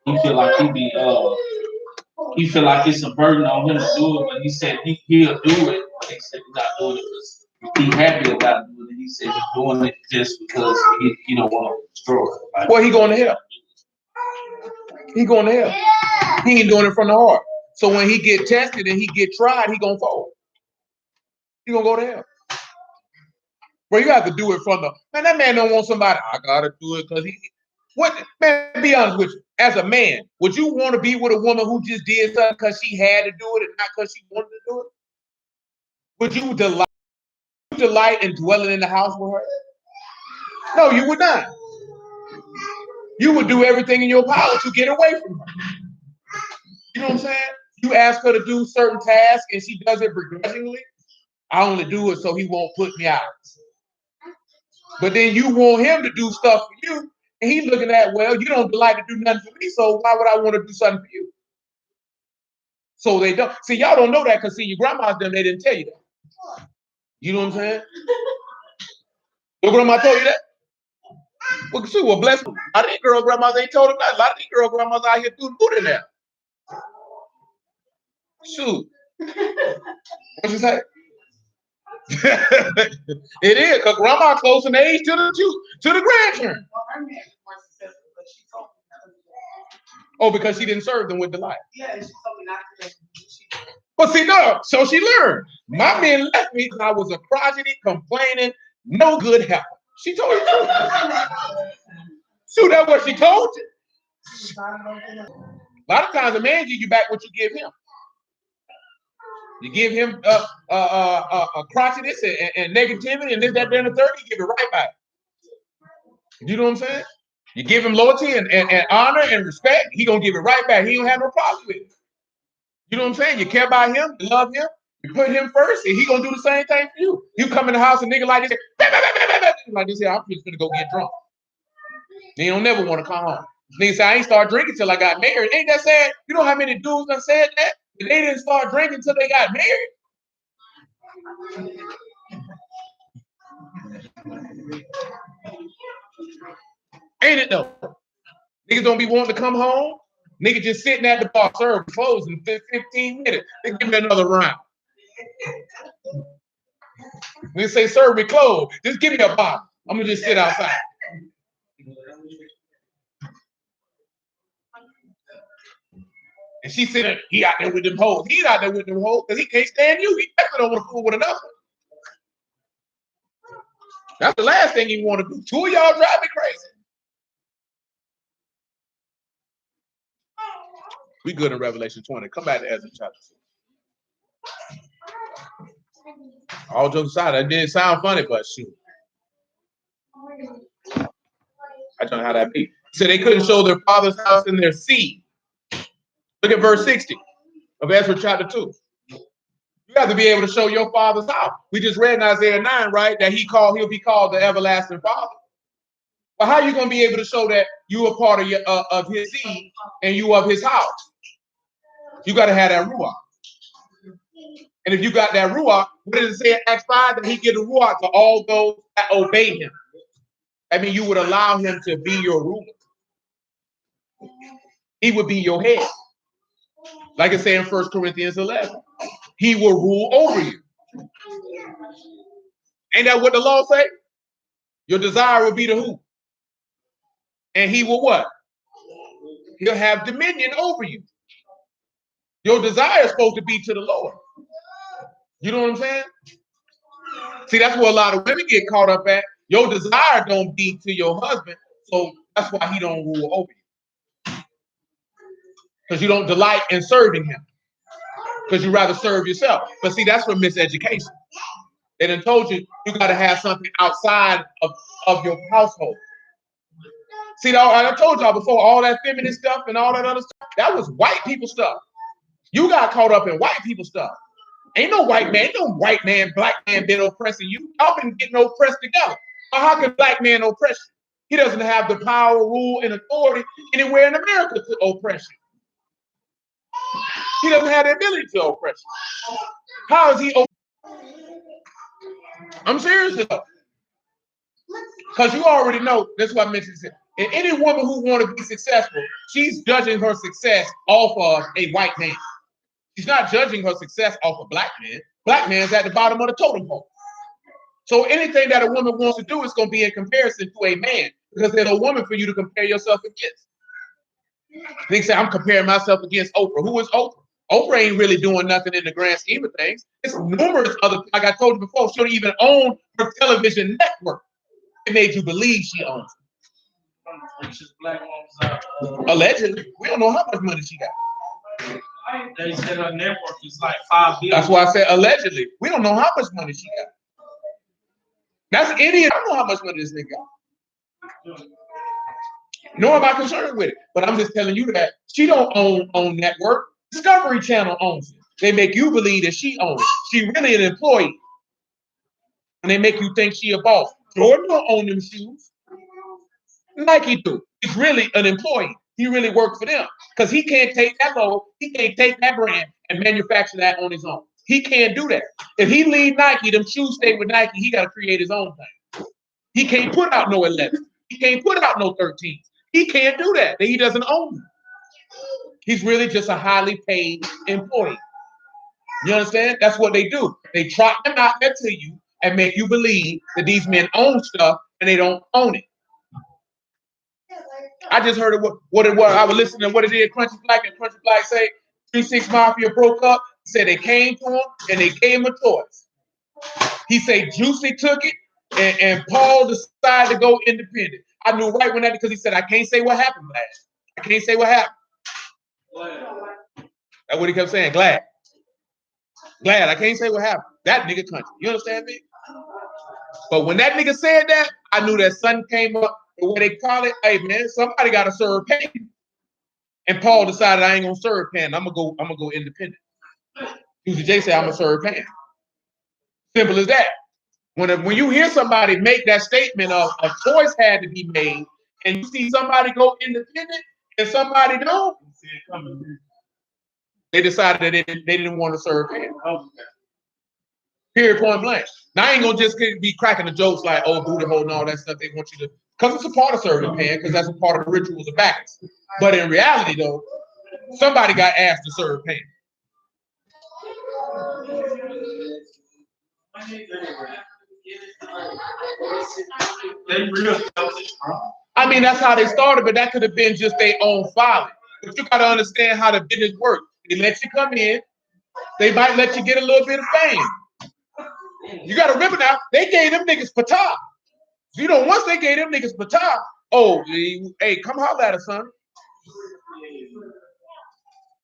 he feel like he feel like it's a burden on him to do it. But he said he'll do it. But he said he's not doing it because he's happy about doing it. He said he's doing it just because he don't want to destroy it. Like, well, he going to hell. He going to hell. He ain't doing it from the heart. So when he get tested and he get tried, he gonna fall. He gonna go to hell. Bro, you have to do it from the man. That man don't want somebody. I gotta do it because he. What man? Be honest with you. As a man, would you want to be with a woman who just did something because she had to do it and not because she wanted to do it? Would you delight in dwelling in the house with her? No, you would not. You would do everything in your power to get away from her. You know what I'm saying? You ask her to do certain tasks and she does it begrudgingly. I only do it so he won't put me out. But then you want him to do stuff for you, and he's looking at, well, you don't like to do nothing for me, so why would I want to do something for you? So they don't. See, y'all don't know that because see, your grandma's them, they didn't tell you that. You know what I'm saying? Your grandma told you that? Well, shoot, well, bless them. A lot of these girl grandmas ain't told them that. A lot of these girl grandmas out here doing good in there. Shoot. What you say? It is, because grandma close in age to the grandchildren. Oh, because she didn't serve them with delight. Yeah, she told me not to. But see, no, so she learned. My men left me because I was a crotchety, complaining, no good helper. She told you the truth. So that's what she told you. A lot of times a man gives you back what you give him. You give him crotchetiness and negativity and this, that, and the third, you give it right back. You know what I'm saying? You give him loyalty and honor and respect, he gonna give it right back. He don't have no problem with it. You know what I'm saying? You care about him, you love him, you put him first, and he gonna do the same thing for you. You come in the house and nigga like this, like this here, I'm just gonna go get drunk. They don't never want to come home. Nigga say, I ain't start drinking till I got married. Ain't that sad? You know how many dudes done said that? They didn't start drinking till they got married. Ain't it though? Niggas don't be wanting to come home. Niggas just sitting at the bar, serve clothes in 15 minutes. They give me another round. They say, serve me clothes. Just give me a bottle. I'm gonna just sit outside. And she said, he out there with them hoes. He's out there with them hoes because he can't stand you. He definitely don't want to fool with another. That's the last thing he want to do. Two of y'all drive me crazy. We good in Revelation 20. Come back to Ezra chapter 2. All jokes aside, that didn't sound funny, but shoot. I don't know how that be. So they couldn't show their father's house in their seed. Look at verse 60 of Ezra chapter 2. You have to be able to show your father's house. We just read in Isaiah 9, right? That he'll be called the everlasting father. But how are you going to be able to show that you are part of his seed and you of his house? You got to have that ruach. And if you got that ruach, what does it say in Acts 5? That he give the ruach to all those that obey him. I mean, you would allow him to be your ruler. He would be your head. Like it says in 1 Corinthians 11. He will rule over you. Ain't that what the law say? Your desire will be to who? And he will what? He'll have dominion over you. Your desire is supposed to be to the Lord. You know what I'm saying? See, that's where a lot of women get caught up at. Your desire don't be to your husband, so that's why he don't rule over you. because you don't delight in serving him, because you rather serve yourself. But see, that's from miseducation. They done told you you got to have something outside of your household. See, I told y'all before, all that feminine stuff and all that other stuff, that was white people stuff. You got caught up in white people stuff. Ain't no white man, black man been oppressing you. Y'all been getting oppressed together. But how can black man oppress you? He doesn't have the power, rule, and authority anywhere in America to oppress you. He doesn't have the ability to oppress you. How is he? I'm serious though. Because you already know, that's what I mentioned. And any woman who want to be successful, she's judging her success off of a white man. She's not judging her success off a black man. Black man's at the bottom of the totem pole. So anything that a woman wants to do is going to be in comparison to a man, because there's a woman for you to compare yourself against. They say, I'm comparing myself against Oprah. Who is Oprah? Oprah ain't really doing nothing in the grand scheme of things. It's numerous other, like I told you before, she don't even own her television network. It made you believe she owns it. Allegedly. We don't know how much money she got. They said her network is like $5 billion. That's why I said allegedly. We don't know how much money she got. That's idiot. I don't know how much money this nigga got. Nor am I concerned with it. But I'm just telling you that she don't own network. Discovery Channel owns it. They make you believe that she owns it. She really an employee. And they make you think she a boss. Jordan don't own them shoes. Nike do. He's really an employee. He really works for them. Because he can't take that logo, he can't take that brand and manufacture that on his own. He can't do that. If he leave Nike, them shoes stay with Nike, he got to create his own thing. He can't put out no 11. He can't put out no 13. He can't do that. He doesn't own them. He's really just a highly paid employee. You understand? That's what they do. They trot them out there to you and make you believe that these men own stuff and they don't own it. I just heard what it was. I was listening to what it did, Crunchy Black, and Crunchy Black say 3-6 Mafia broke up. He said they came to him and they gave him a choice. He said Juicy took it and Paul decided to go independent. I knew right when that, because he said, I can't say what happened last. I can't say what happened. That's what he kept saying. Glad. I can't say what happened. That nigga country. You understand me? But when that nigga said that, I knew that something came up. The way they call it, hey man, somebody got to serve Pan. And Paul decided I ain't gonna serve Pan. I'm gonna go independent. Usually J said I'm gonna serve Pan. Simple as that. When you hear somebody make that statement of a choice had to be made, and you see somebody go independent and somebody don't, they decided that they didn't want to serve Pan. Period, point blank. Now I ain't gonna just be cracking the jokes like, oh, booty hole and all that stuff. They want you to, because it's a part of serving Pan, because that's a part of the rituals of Bacchus. But in reality, though, somebody got asked to serve Pan. I mean, that's how they started, but that could have been just their own folly. But you gotta understand how the business works. They let you come in, they might let you get a little bit of fame. You gotta remember now, they gave them niggas patah. You know, once they gave them niggas patah, oh, hey, come holler at us, son.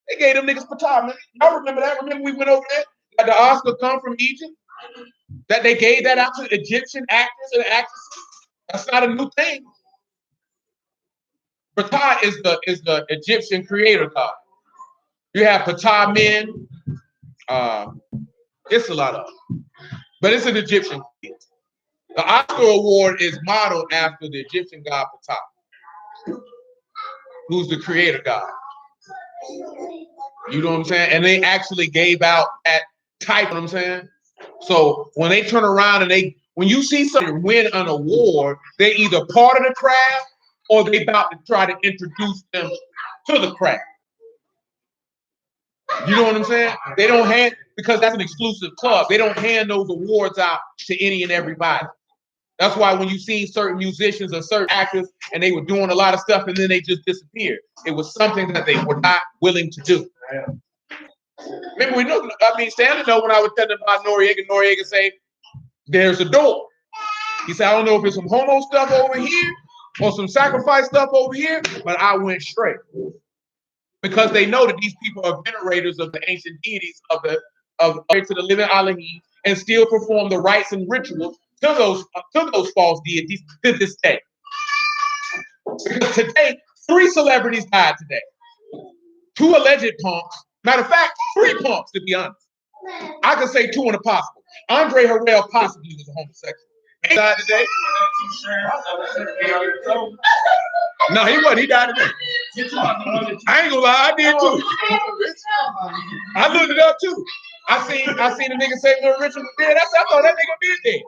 They gave them niggas patah, man. Y'all remember that? Remember we went over there? That the Oscar come from Egypt? That they gave that out to Egyptian actors and actresses? That's not a new thing. Ptah is the Egyptian creator god. You have Ptah men. It's a lot of them. But it's an Egyptian. The Oscar award is modeled after the Egyptian god Ptah, who's the creator god. You know what I'm saying? And they actually gave out that type, you know what I'm saying? So when they turn around and when you see somebody win an award, they're either part of the craft or they about to try to introduce them to the craft. You know what I'm saying? They don't hand, because that's an exclusive club, they don't hand those awards out to any and everybody. That's why when you see certain musicians or certain actors and they were doing a lot of stuff and then they just disappeared, it was something that they were not willing to do. Remember, Stanley know when I was telling about Noriega say, there's a door. He said, I don't know if it's some homo stuff over here or some sacrifice stuff over here, but I went straight. because they know that these people are venerators of the ancient deities of to the living Elohim and still perform the rites and rituals to those false deities to this day. Because today, 3 celebrities died today. 2 alleged punks. Matter of fact, 3 punks, to be honest. I could say 2 in a possible. Andre Harrell possibly was a homosexual. He died today. No, he wasn't. He died today. I ain't gonna lie, I did too. I looked it up too. I seen a nigga say Little Richard was dead. I thought that nigga did dead.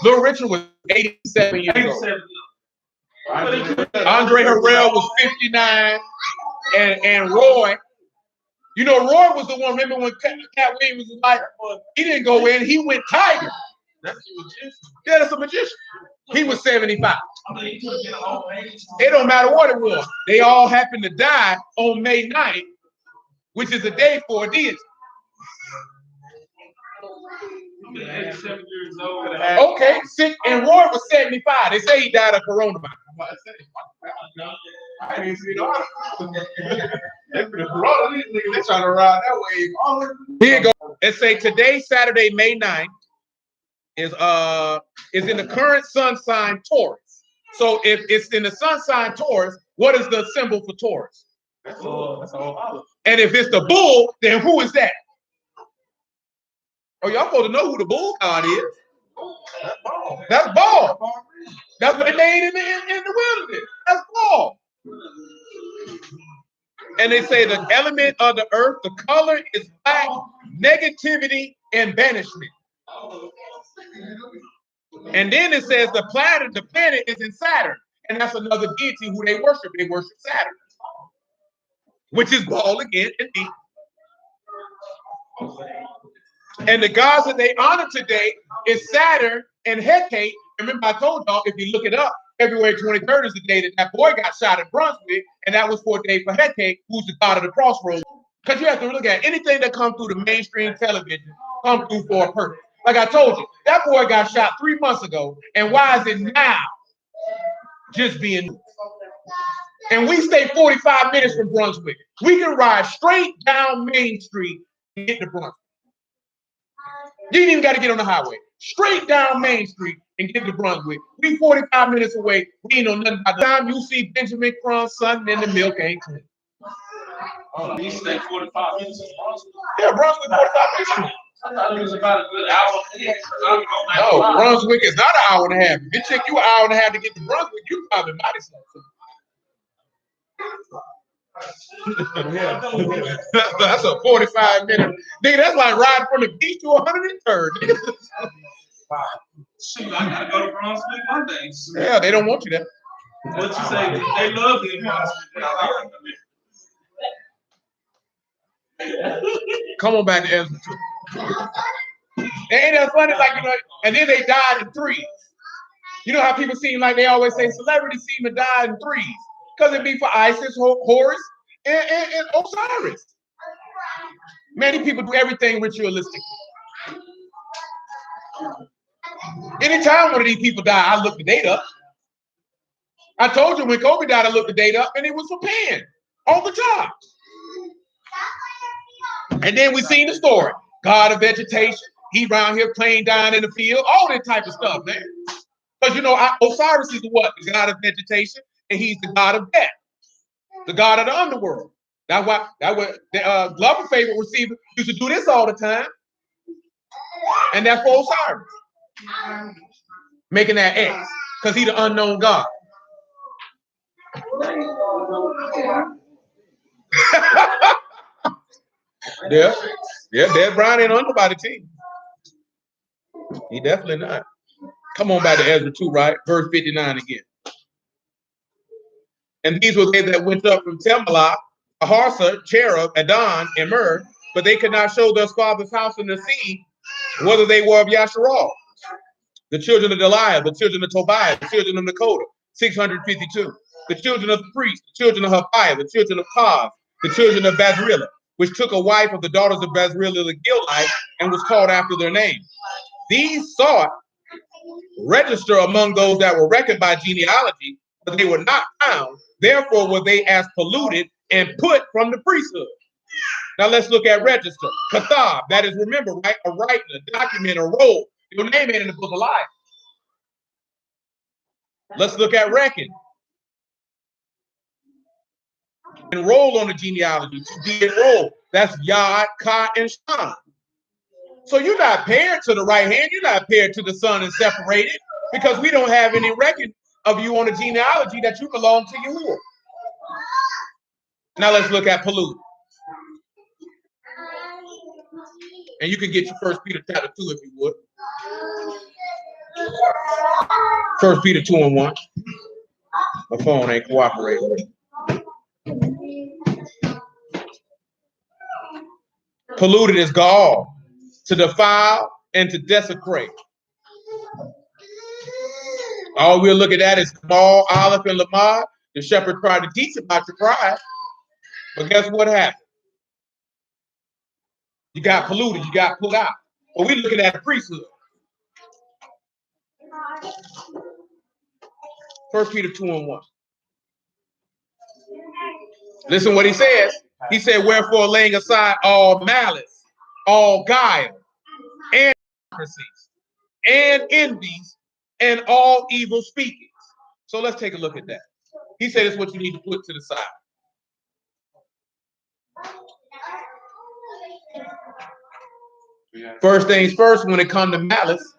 Little Richard was 87 years old. Andre Harrell was 59, and Roy. You know, Roy was the one. Remember when Cat Williams was like, he didn't go in, he went Tiger. That's a magician. Yeah, that's a magician. He was 75. It don't matter what it was. They all happened to die on May 9th, which is a day for a deity. Okay, and Roy was 75. They say he died of coronavirus. I didn't see the article. They're trying to ride that wave. Here you go. Let's say today, Saturday, May 9th, is in the current sun sign Taurus. So if it's in the sun sign Taurus, what is the symbol for Taurus? That's all. And if it's the bull, then who is that? Oh, y'all supposed to know who the bull god is. That's Baal. That's Baal. That's what they made in the wilderness. That's Baal. And they say the element of the earth, the color is black, negativity, and banishment. And then it says the planet is in Saturn. And that's another deity who they worship. They worship Saturn, which is Baal again, indeed. And the gods that they honor today is Saturn and Hecate. Remember, I told y'all, if you look it up, February 23rd is the day that boy got shot at Brunswick, and that was for a day for Hecate, who's the god of the crossroads. Because you have to look at anything that comes through the mainstream television, come through for a purpose. Like I told you, that boy got shot 3 months ago, and why is it now just being? And we stay 45 minutes from Brunswick. We can ride straight down Main Street and get to Brunswick. You ain't even got to get on the highway. Straight down Main Street and get to Brunswick. We 45 minutes away. We ain't know nothing about the time you see Benjamin Crumb's son and the milk ain't clean. Oh, you stay 45 minutes in Brunswick? Yeah, Brunswick 45 minutes. I thought it was about a good hour. No, Brunswick is not an hour and a half. If it took you an hour and a half to get to Brunswick, you probably might have something. That's a 45-minute. Nigga, that's like riding from the beach to 103rd. Shoot, I gotta go to Brunswick Mondays. Yeah, they don't want you there. What you say? They love you in Brunswick. Come on back to Ezra 2. Ain't that funny? Like, you know, and then they died in 3s. You know how people seem like they always say celebrities seem to die in 3s. Because it be for Isis, Horus, and Osiris. Many people do everything ritualistic. Anytime one of these people die, I look the date up. I told you when Kobe died, I looked the date up, and it was for Pan all the time. And then we seen the story. God of vegetation. He around here playing down in the field. All that type of stuff, man. Because, you know, Osiris is what? The god of vegetation. And he's the god of death, the god of the underworld. That's why the Glover favorite receiver used to do this all the time, and that's for Osiris, making that X because he's the unknown god. Yeah, Dad Brown ain't on nobody's team. He definitely not. Come on back to Ezra 2, right? Verse 59 again. And these were they that went up from Temelah, Harsa, Cherub, Adon, and Mur, but they could not show their father's house in the sea, whether they were of Yasharal. The children of Deliah, the children of Tobiah, the children of Nakoda, 652. The children of the priest, the children of Happiah, the children of Kaz, the children of Bazrillah, which took a wife of the daughters of Bazrillah the Gilite, and was called after their name. These sought register among those that were reckoned by genealogy, but they were not found. Therefore, were they as polluted and put from the priesthood. Now let's look at register. Kathab, that is, remember, right? A writing, a document, a roll. Your name ain't in the book of life. Let's look at reckon. Enroll on the genealogy, to be enrolled. That's Yod, Ka, and Shan. So you're not paired to the right hand, you're not paired to the son and separated, because we don't have any record of you on the genealogy that you belong to Yahuwah. Now let's look at polluted. And you can get your 1 Peter chapter 2 if you would. 1 Peter 2 and 1. My phone ain't cooperating. Polluted is gall, to defile and to desecrate. All we're looking at is Kamal, Aleph, and Lamar. The shepherd tried to teach about your pride. But guess what happened? You got polluted, you got put out. But we're looking at the priesthood. 1 Peter 2 and 1. Listen what he says. He said, wherefore laying aside all malice, all guile, and hypocrisies, and envies, and all evil speakings. So let's take a look at that. He said it's what you need to put to the side. First things first, when it comes to malice,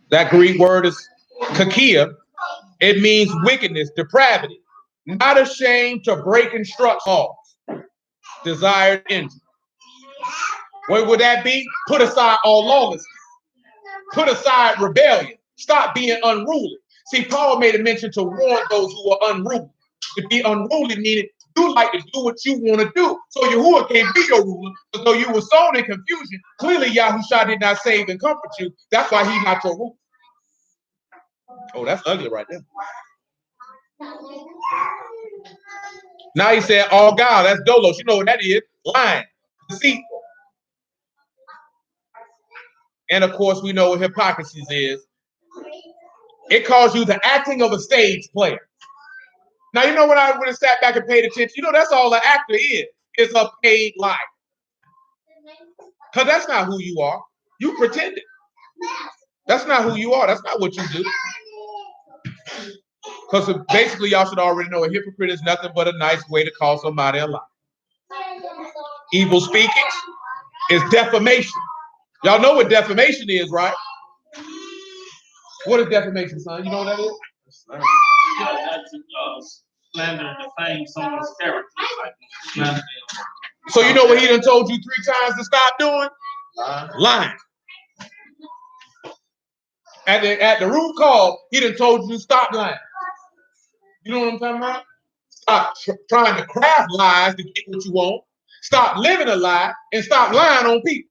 that Greek word is kakia. It means wickedness, depravity, not ashamed to break instruct laws, desired injury. What would that be? Put aside all lawlessness. Put aside rebellion. Stop being unruly. See, Paul made a mention to warn those who are unruly. To be unruly meaning you like to do what you want to do. So Yahuwah can't be your ruler. So you were sown in confusion. Clearly, Yahushua did not save and comfort you. That's why he's not your ruler. Oh, that's ugly right there. Now he said, all God, that's dolos. You know what that is? Lying, deceitful. And of course, we know what hypocrisy is. It calls you the acting of a stage player. Now, you know when I sat back and paid attention, you know that's all an actor is a paid liar. Because that's not who you are. You pretended. That's not who you are. That's not what you do. Because basically, y'all should already know a hypocrite is nothing but a nice way to call somebody a liar. Evil speaking is defamation. Y'all know what defamation is, right? What is defamation, son? You know what that is? Slander, defame someone's character. So you know what he done told you 3 times to stop doing? Lying. At the root call, he done told you to stop lying. You know what I'm talking about? Stop trying to craft lies to get what you want. Stop living a lie and stop lying on people.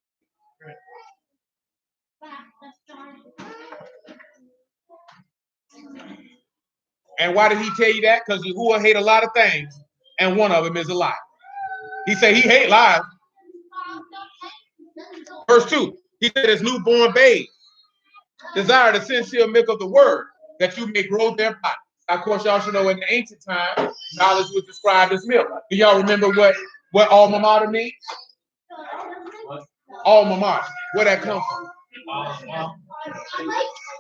And why did he tell you that? Because Yahuwah hate a lot of things, and one of them is a lie. He said he hate lies. Verse 2, he said his newborn babe desire the sincere milk of the word, that you may grow thereby. Of course, y'all should know in the ancient time, knowledge was described as milk. Do y'all remember what alma mater means? Alma mater. Where that come from?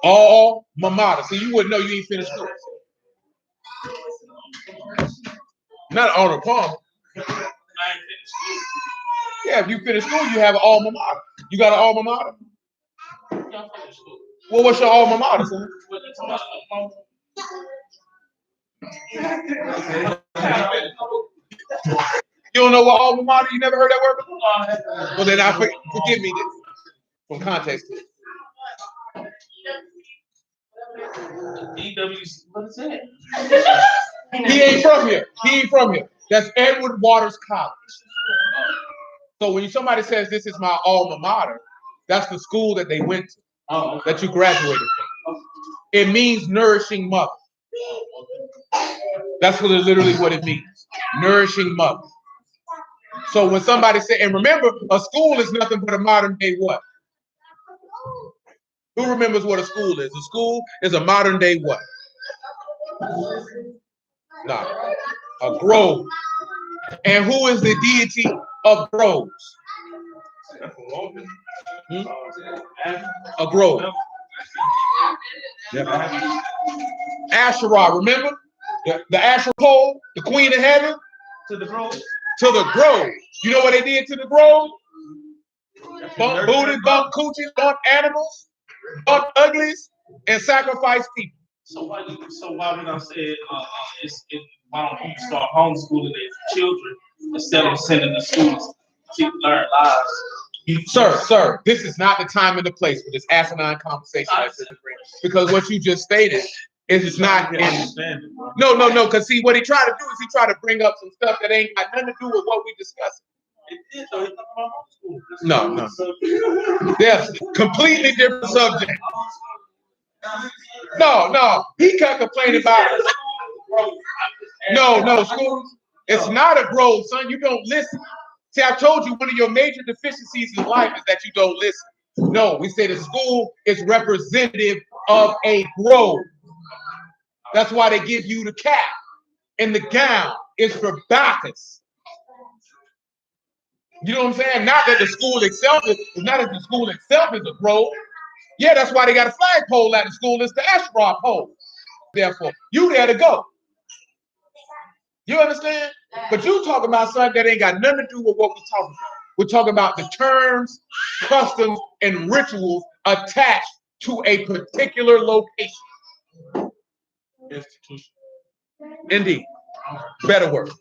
Alma mater. So you wouldn't know you ain't finished school. Not on a palm. Yeah, if you finish school, you have an alma mater. You got an alma mater? Well, what's your alma mater, son? You don't know what alma mater? You never heard that word before? Well, then forgive me this from context. What is it? He ain't from here. He ain't from here. That's Edward Waters College. So when somebody says this is my alma mater, that's the school that they went to, that you graduated from. It means nourishing mother. That's literally what it means. Nourishing mother. So when somebody said, and remember, a school is nothing but a modern day what? Who remembers what a school is? A school is a modern day what? No, a grove. And who is the deity of groves? A grove. Asherah, remember? The Asherah pole, the queen of heaven? To the grove. To the grove. You know what they did to the grove? Bump booty, bump coochies, bump animals, bump uglies, and sacrifice people. So why when I said why don't people start homeschooling their children instead of sending the students to learn lies? Sir, this is not the time and the place for this asinine conversation. Because what you just stated is not in. No, because see, what he tried to do is he tried to bring up some stuff that ain't got nothing to do with what we discussing. No. They're completely different subject. No. He kept complaining about it. No, school. It's not a grove, son. You don't listen. See, I told you one of your major deficiencies in life is that you don't listen. No, we say the school is representative of a grove. That's why they give you the cap and the gown is for Bacchus. You know what I'm saying? Not that the school itself is not that the school itself is a grove. Yeah, that's why they got a flagpole at the school. It's the Asherah pole. Therefore, you there to go. You understand? But you talking about something that ain't got nothing to do with what we're talking about. We're talking about the terms, customs, and rituals attached to a particular location. Institution. Indeed. Better word.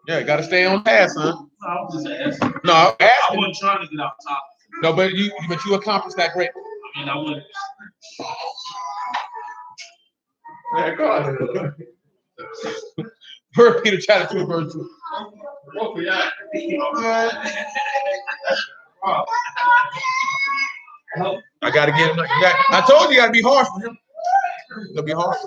Yeah, you gotta stay on task, son. I was just asking. No, I asking. wasn't trying to get off topic. No, but you accomplished that great. I mean, I wouldn't. Yeah, go ahead. 1 Peter chapter 2, verse 2. I gotta get him. I told you gotta be harsh with him. It'll be harsh.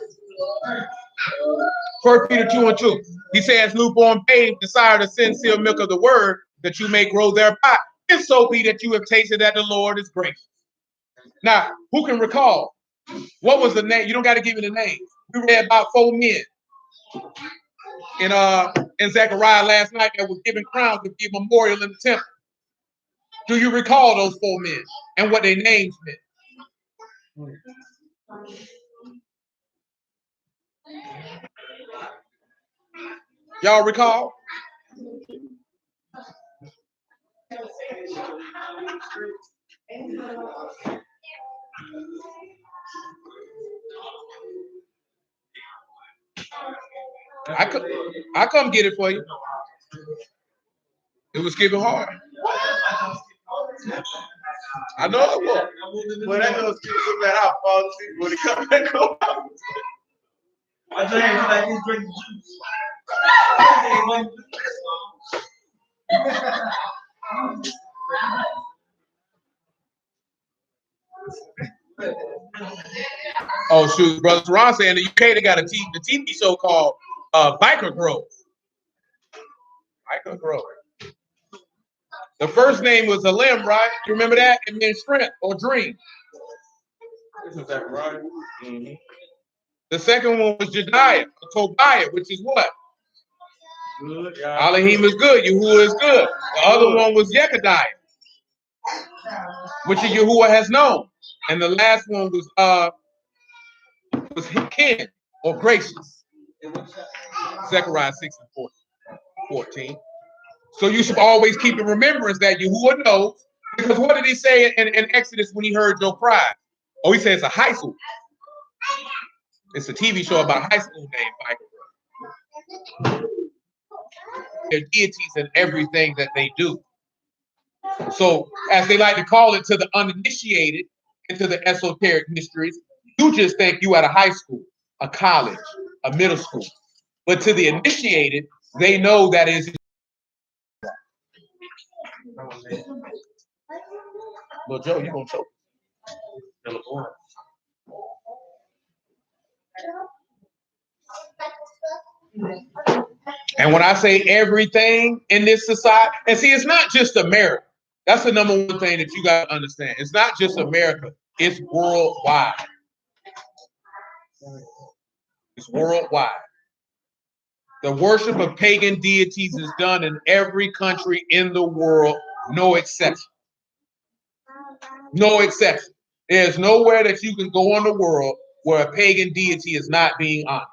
1 Peter 2 and 2. He says, lukewarm babes, desire the sincere milk of the word, that you may grow thereby. If so be that you have tasted that the Lord is gracious. Now, who can recall? What was the name? You don't got to give me the name. We read about 4 men in Zechariah last night that was given crowns to give memorial in the temple. Do you recall those 4 men and what their names meant? Y'all recall? I come get it for you. It was given hard. I know it was. Well, that goes to that out, fall asleep when it comes back up. I think it's like he's drinking juice. Oh shoot, brother Ron saying in the UK they got the TV show called Biker Grove. Biker Grove. The first name was Alim, right? You remember that? It meant strength or dream. Isn't that right? Mm-hmm. The second one was Jediah, or Tobiah, which is what? Good. Yeah. Elohim is good. Yahuwah is good. The other one was Yekadiah, which Yahuwah has known. And the last one was Ken or gracious. Zechariah 6 and 14. So you should always keep in remembrance that Yahuwah knows. Because what did he say in Exodus when he heard your cry? Oh, he said it's a high school. It's a TV show about a high school named Biker. Their deities and everything that they do. So, as they like to call it to the uninitiated into the esoteric mysteries, you just think you at a high school, a college, a middle school. But to the initiated, they know that is. Well, Joe, you gonna choke. And when I say everything in this society, and see, it's not just America. That's the number one thing that you got to understand. It's not just America, it's worldwide. It's worldwide. The worship of pagan deities is done in every country in the world, no exception. No exception. There's nowhere that you can go in the world where a pagan deity is not being honored.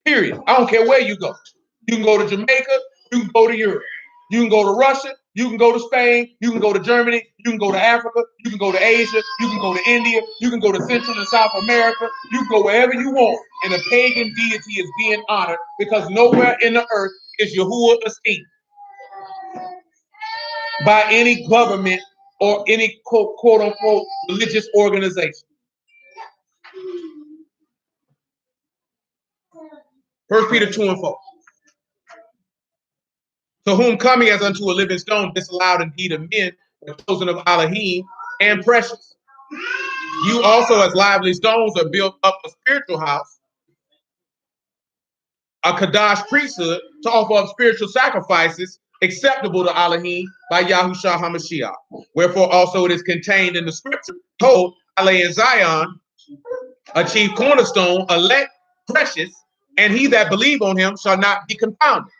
Period. I don't care where you go. You can go to Jamaica, you can go to Europe, you can go to Russia, you can go to Spain, you can go to Germany, you can go to Africa, you can go to Asia, you can go to India, you can go to Central and South America, you can go wherever you want, and a pagan deity is being honored because nowhere in the earth is Yahuwah esteemed by any government or any quote unquote religious organization. 1 Peter 2 and 4. To whom coming as unto a living stone, disallowed indeed of men, the chosen of Elohim, and precious. You also, as lively stones, are built up a spiritual house, a Kadash priesthood, to offer up spiritual sacrifices acceptable to Elohim by Yahushua HaMashiach. Wherefore also it is contained in the scripture, behold, I lay in Zion a chief cornerstone, elect, precious, and he that believe on him shall not be confounded.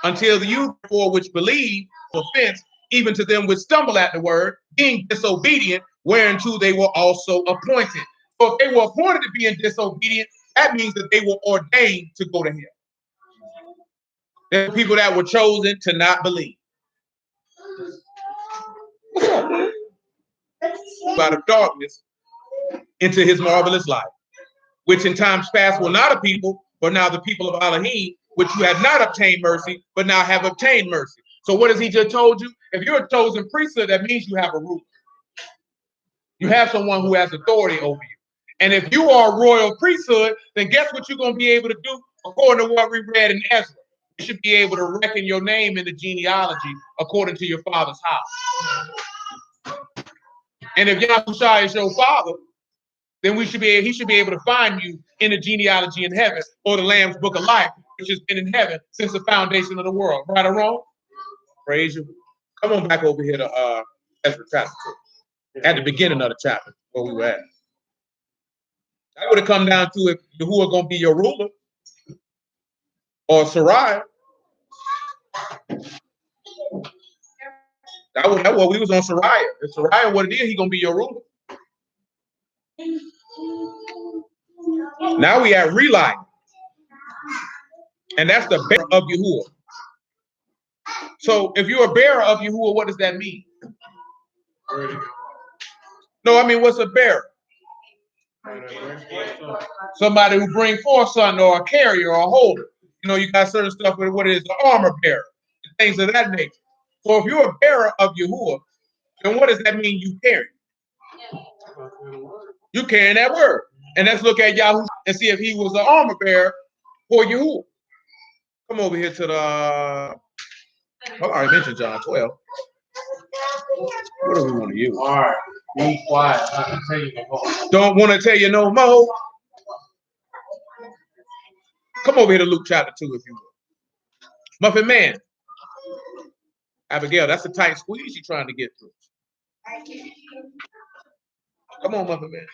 Until the you for which believe offense, even to them which stumble at the word, being disobedient, whereunto they were also appointed. So if they were appointed to be in disobedience, that means that they were ordained to go to hell. There are people that were chosen to not believe. What's up, man? Out of darkness into his marvelous light, which in times past were not a people, but now the people of Elohim, which you had not obtained mercy, but now have obtained mercy. So what has he just told you? If you're a chosen priesthood, that means you have a ruler. You have someone who has authority over you. And if you are a royal priesthood, then guess what you're going to be able to do? According to what we read in Ezra, you should be able to reckon your name in the genealogy according to your father's house. And if Yahushua is your father, then he should be able to find you in the genealogy in heaven, or the Lamb's book of life, which has been in heaven since the foundation of the world. Right or wrong? Praise you. Come on back over here to Ezra chapter 2. At the beginning of the chapter, where we were at. That would have come down to if Yahuwah going to be your ruler, or Sariah. That's what we was on Sariah. If Sariah what it is, he going to be your ruler. Now we at Relight. And that's the bearer of Yahuwah. So if you're a bearer of Yahuwah, what does that mean? No, I mean, what's a bearer? Somebody who brings forth something, or a carrier, or a holder. You know, you got certain stuff with what it is, the armor bearer, things of that nature. So if you're a bearer of Yahuwah, then what does that mean you carry? You carrying that word. And let's look at Yahoo and see if he was an armor bearer for Yahuwah. Come over here to the, I already mentioned John 12. What do we want to use? All right, be quiet. I can tell you no more. Don't want to tell you no more. Come over here to Luke chapter 2, if you will. Muffin Man. Abigail, that's a tight squeeze you're trying to get through. Come on, Muffin Man.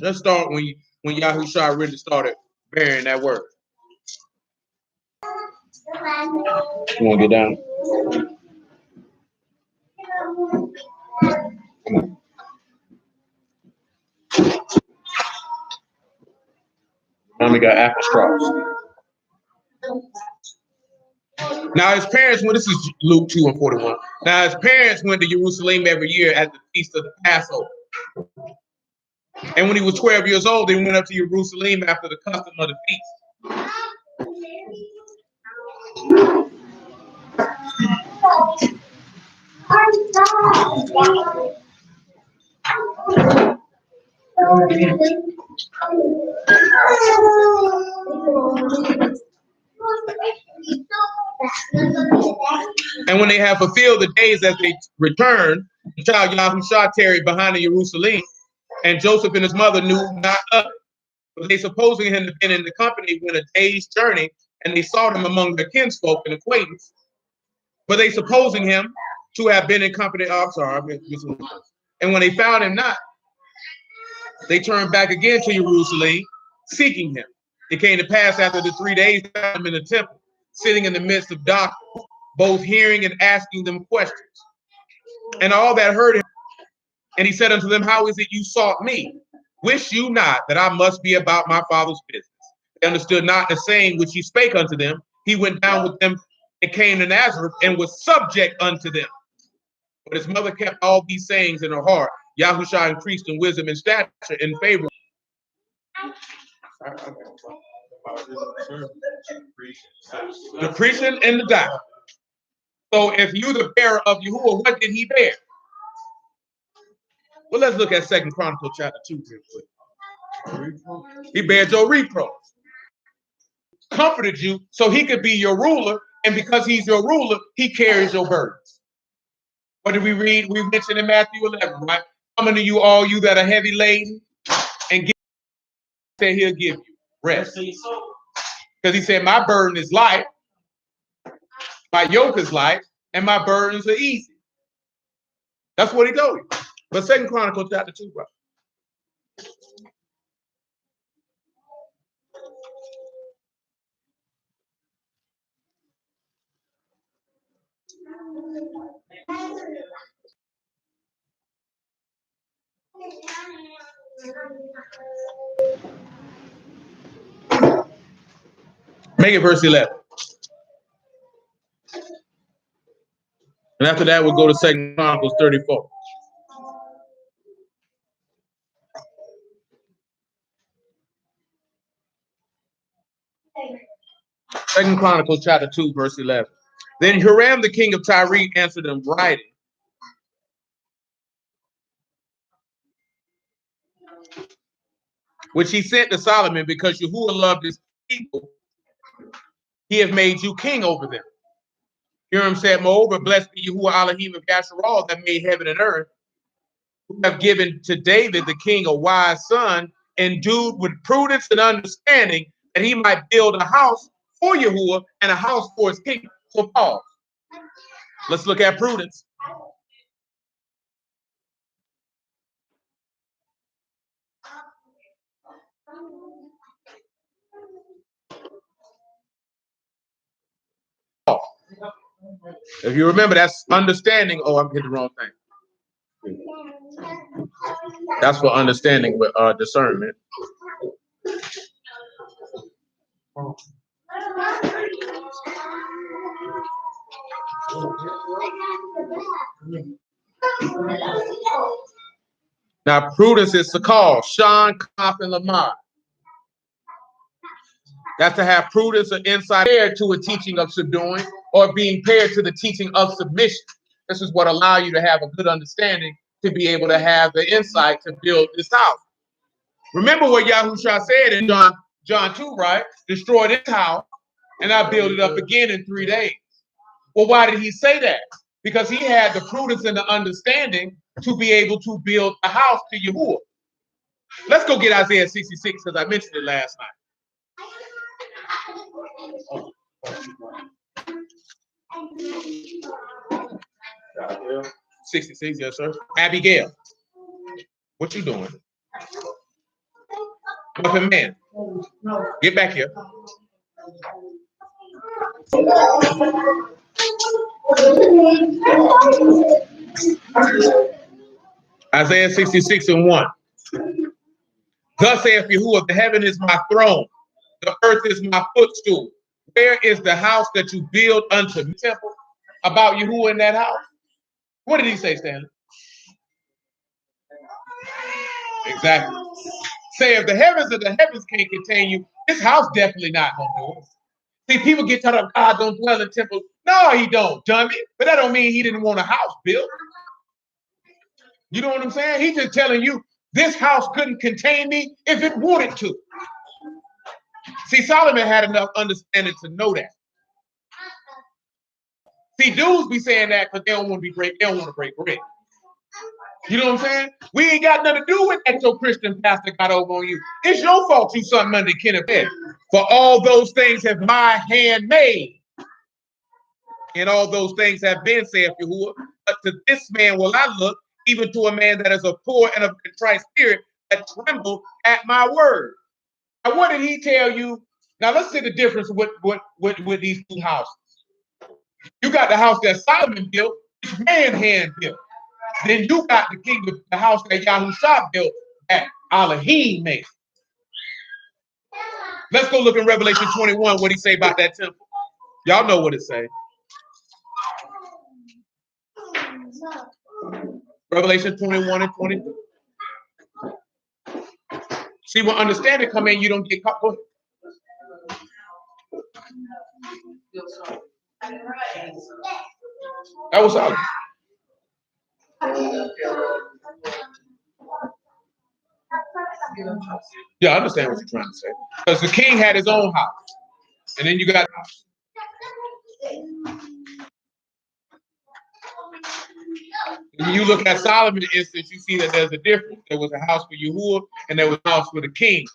Let's start when Yahushua really started bearing that word. You want to get down? Come on. Mommy got apple straws. Now his parents went, this is Luke 2 and 41. Now his parents went to Jerusalem every year at the feast of the Passover. And when he was 12 years old, they went up to Jerusalem after the custom of the feast. And when they have fulfilled the days that they return, the child Yahushua tarried behind in Jerusalem, and Joseph and his mother knew not of it. But they supposing him to have been in the company when a day's journey, and they sought him among their kinsfolk and acquaintance. But they supposing him to have been in company, and when they found him not, they turned back again to Jerusalem, seeking him. It came to pass after the 3 days, they found him in the temple, sitting in the midst of doctors, both hearing and asking them questions. And all that heard him, and he said unto them, how is it you sought me? Wish you not that I must be about my father's business? They understood not the saying which he spake unto them. He went down with them and came to Nazareth and was subject unto them. But his mother kept all these sayings in her heart. Yahushua increased in wisdom and stature in favor. The preaching and the doctrine. So if you the bearer of Yahuwah, what did he bear? Well, let's look at 2 Chronicles chapter 2 real quick. He bared your reproach. Comforted you so he could be your ruler, and because he's your ruler, he carries your burdens. What did we read? We mentioned in Matthew 11, right? Coming to you, all you that are heavy laden, and say he'll give you rest. Because he said, my burden is light, my yoke is light, and my burdens are easy. That's what he told you. But 2 Chronicles chapter 2, bro. Make it verse 11. And after that, we'll go to 2 Chronicles 34. Second Chronicles chapter 2, verse 11. Then Hiram, the king of Tyre, answered them, writing, which he sent to Solomon, because Yahuwah loved his people, he have made you king over them. Hiram said, moreover, blessed be Yahuwah Elohim of Yasharal, that made heaven and earth, who have given to David the king a wise son, endued with prudence and understanding, that he might build a house for Yahuwah and a house for his kingdom. So pause. Let's look at prudence. If you remember, that's understanding. Oh, I'm hitting the wrong thing. That's for understanding with discernment. Now, prudence is the call. Sean, Koff, and Lamar. That's to have prudence or insight paired to a teaching of subduing, or being paired to the teaching of submission. This is what allows you to have a good understanding, to be able to have the insight to build this house. Remember what Yahushua said in John 2, right? Destroy this house, and I'll build it up again in 3 days. Well, why did he say that? Because he had the prudence and the understanding to be able to build a house to Yahuwah. Let's go get Isaiah 66, because I mentioned it last night. 66, yes, sir. Abigail, what you doing? Muffin man, get back here. Isaiah 66 and 1. Thus saith Yahuwah, the heaven is my throne, the earth is my footstool. Where is the house that you build unto me? Temple about Yahuwah in that house? What did he say, Stanley? Exactly. Say if the heavens and the heavens can't contain you, this house definitely not gonna do it. See, people get taught up, God don't dwell in temples. No, he don't, dummy. But that don't mean he didn't want a house built. You know what I'm saying? He's just telling you, this house couldn't contain me if it wanted to. See, Solomon had enough understanding to know that. See, dudes be saying that because they don't want to break bread. You know what I'm saying? We ain't got nothing to do with that your Christian pastor got over on you. It's your fault you something under Kenneth bed. For all those things have my hand made. And all those things have been, saith Yahuwah. But to this man will I look, even to a man that is a poor and of a contrite spirit, that tremble at my word. Now, what did he tell you? Now, let's see the difference with these two houses. You got the house that Solomon built, which man hand built. Then you got the house that Yahushua built, that Elohim made. Let's go look in Revelation 21, what he say about that temple. Y'all know what it say. Revelation 21 and 22. See, when understanding come in, you don't get caught. Go ahead. That was all. Yeah, I understand what you're trying to say. Because the king had his own house. And then you got when you look at Solomon's instance, you see that there's a difference. There was a house for Yahuwah and there was a house for the king.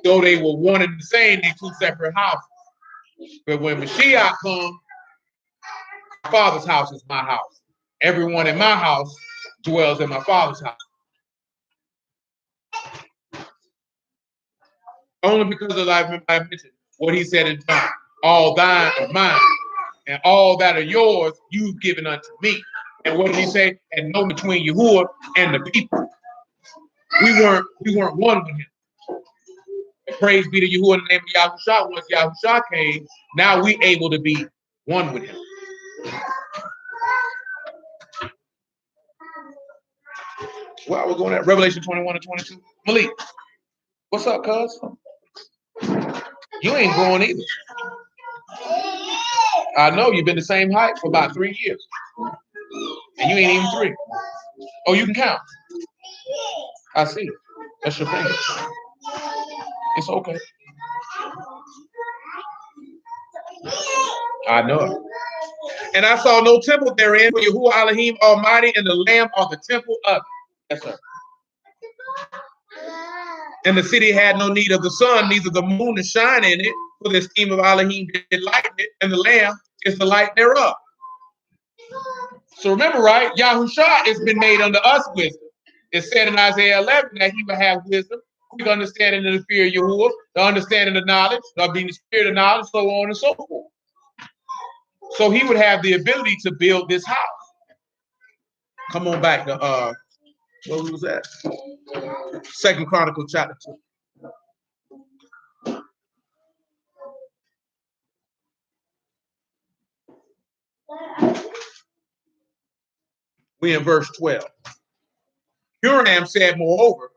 Though they were one and the same, they two separate houses. But when Mashiach comes, my father's house is my house. Everyone in my house dwells in my father's house. Only because of I mentioned what he said in John. All thine are mine, and all that are yours, you've given unto me. And what did he say? And no between Yahuwah and the people. We weren't one with him. And praise be to Yahuwah in the name of Yahushua. Once Yahushua came, now we able to be one with him. Well, we're going at Revelation 21 and 22. Malik, what's up, cuz? You ain't growing either. I know you've been the same height for about 3 years. And you ain't even 3. Oh, you can count. I see. That's your finger. It's okay. I know. And I saw no temple therein, for Yahuwah Elohim Almighty and the Lamb are the temple of it. Yes, sir. And the city had no need of the sun, neither the moon to shine in it, for the esteem of Elohim did lighten it, and the Lamb is the light thereof. So remember, right? Yahushua has been made unto us wisdom. It said in Isaiah 11 that he would have wisdom, quick understanding of the fear of Yahuwah, the understanding of knowledge, the being the spirit of knowledge, so on and so forth. So he would have the ability to build this house. Come on back to what was that? 2 Chronicles chapter 2. We in verse 12. Huram said, moreover,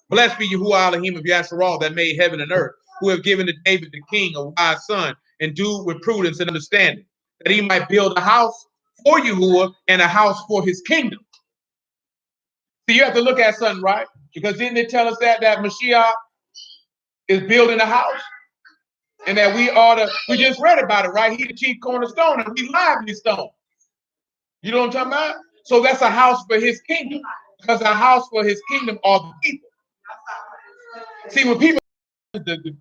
blessed be Yahuwah Elohim of Yasharal that made heaven and earth, who have given to David the king a wise son, and do with prudence and understanding, that he might build a house for Yahuwah and a house for his kingdom. So you have to look at something, right? Because didn't it tell us that Mashiach is building a house? And that we just read about it, right? He the chief cornerstone and we lively stone. You know what I'm talking about? So that's a house for his kingdom. Because a house for his kingdom are the people. See, when people, the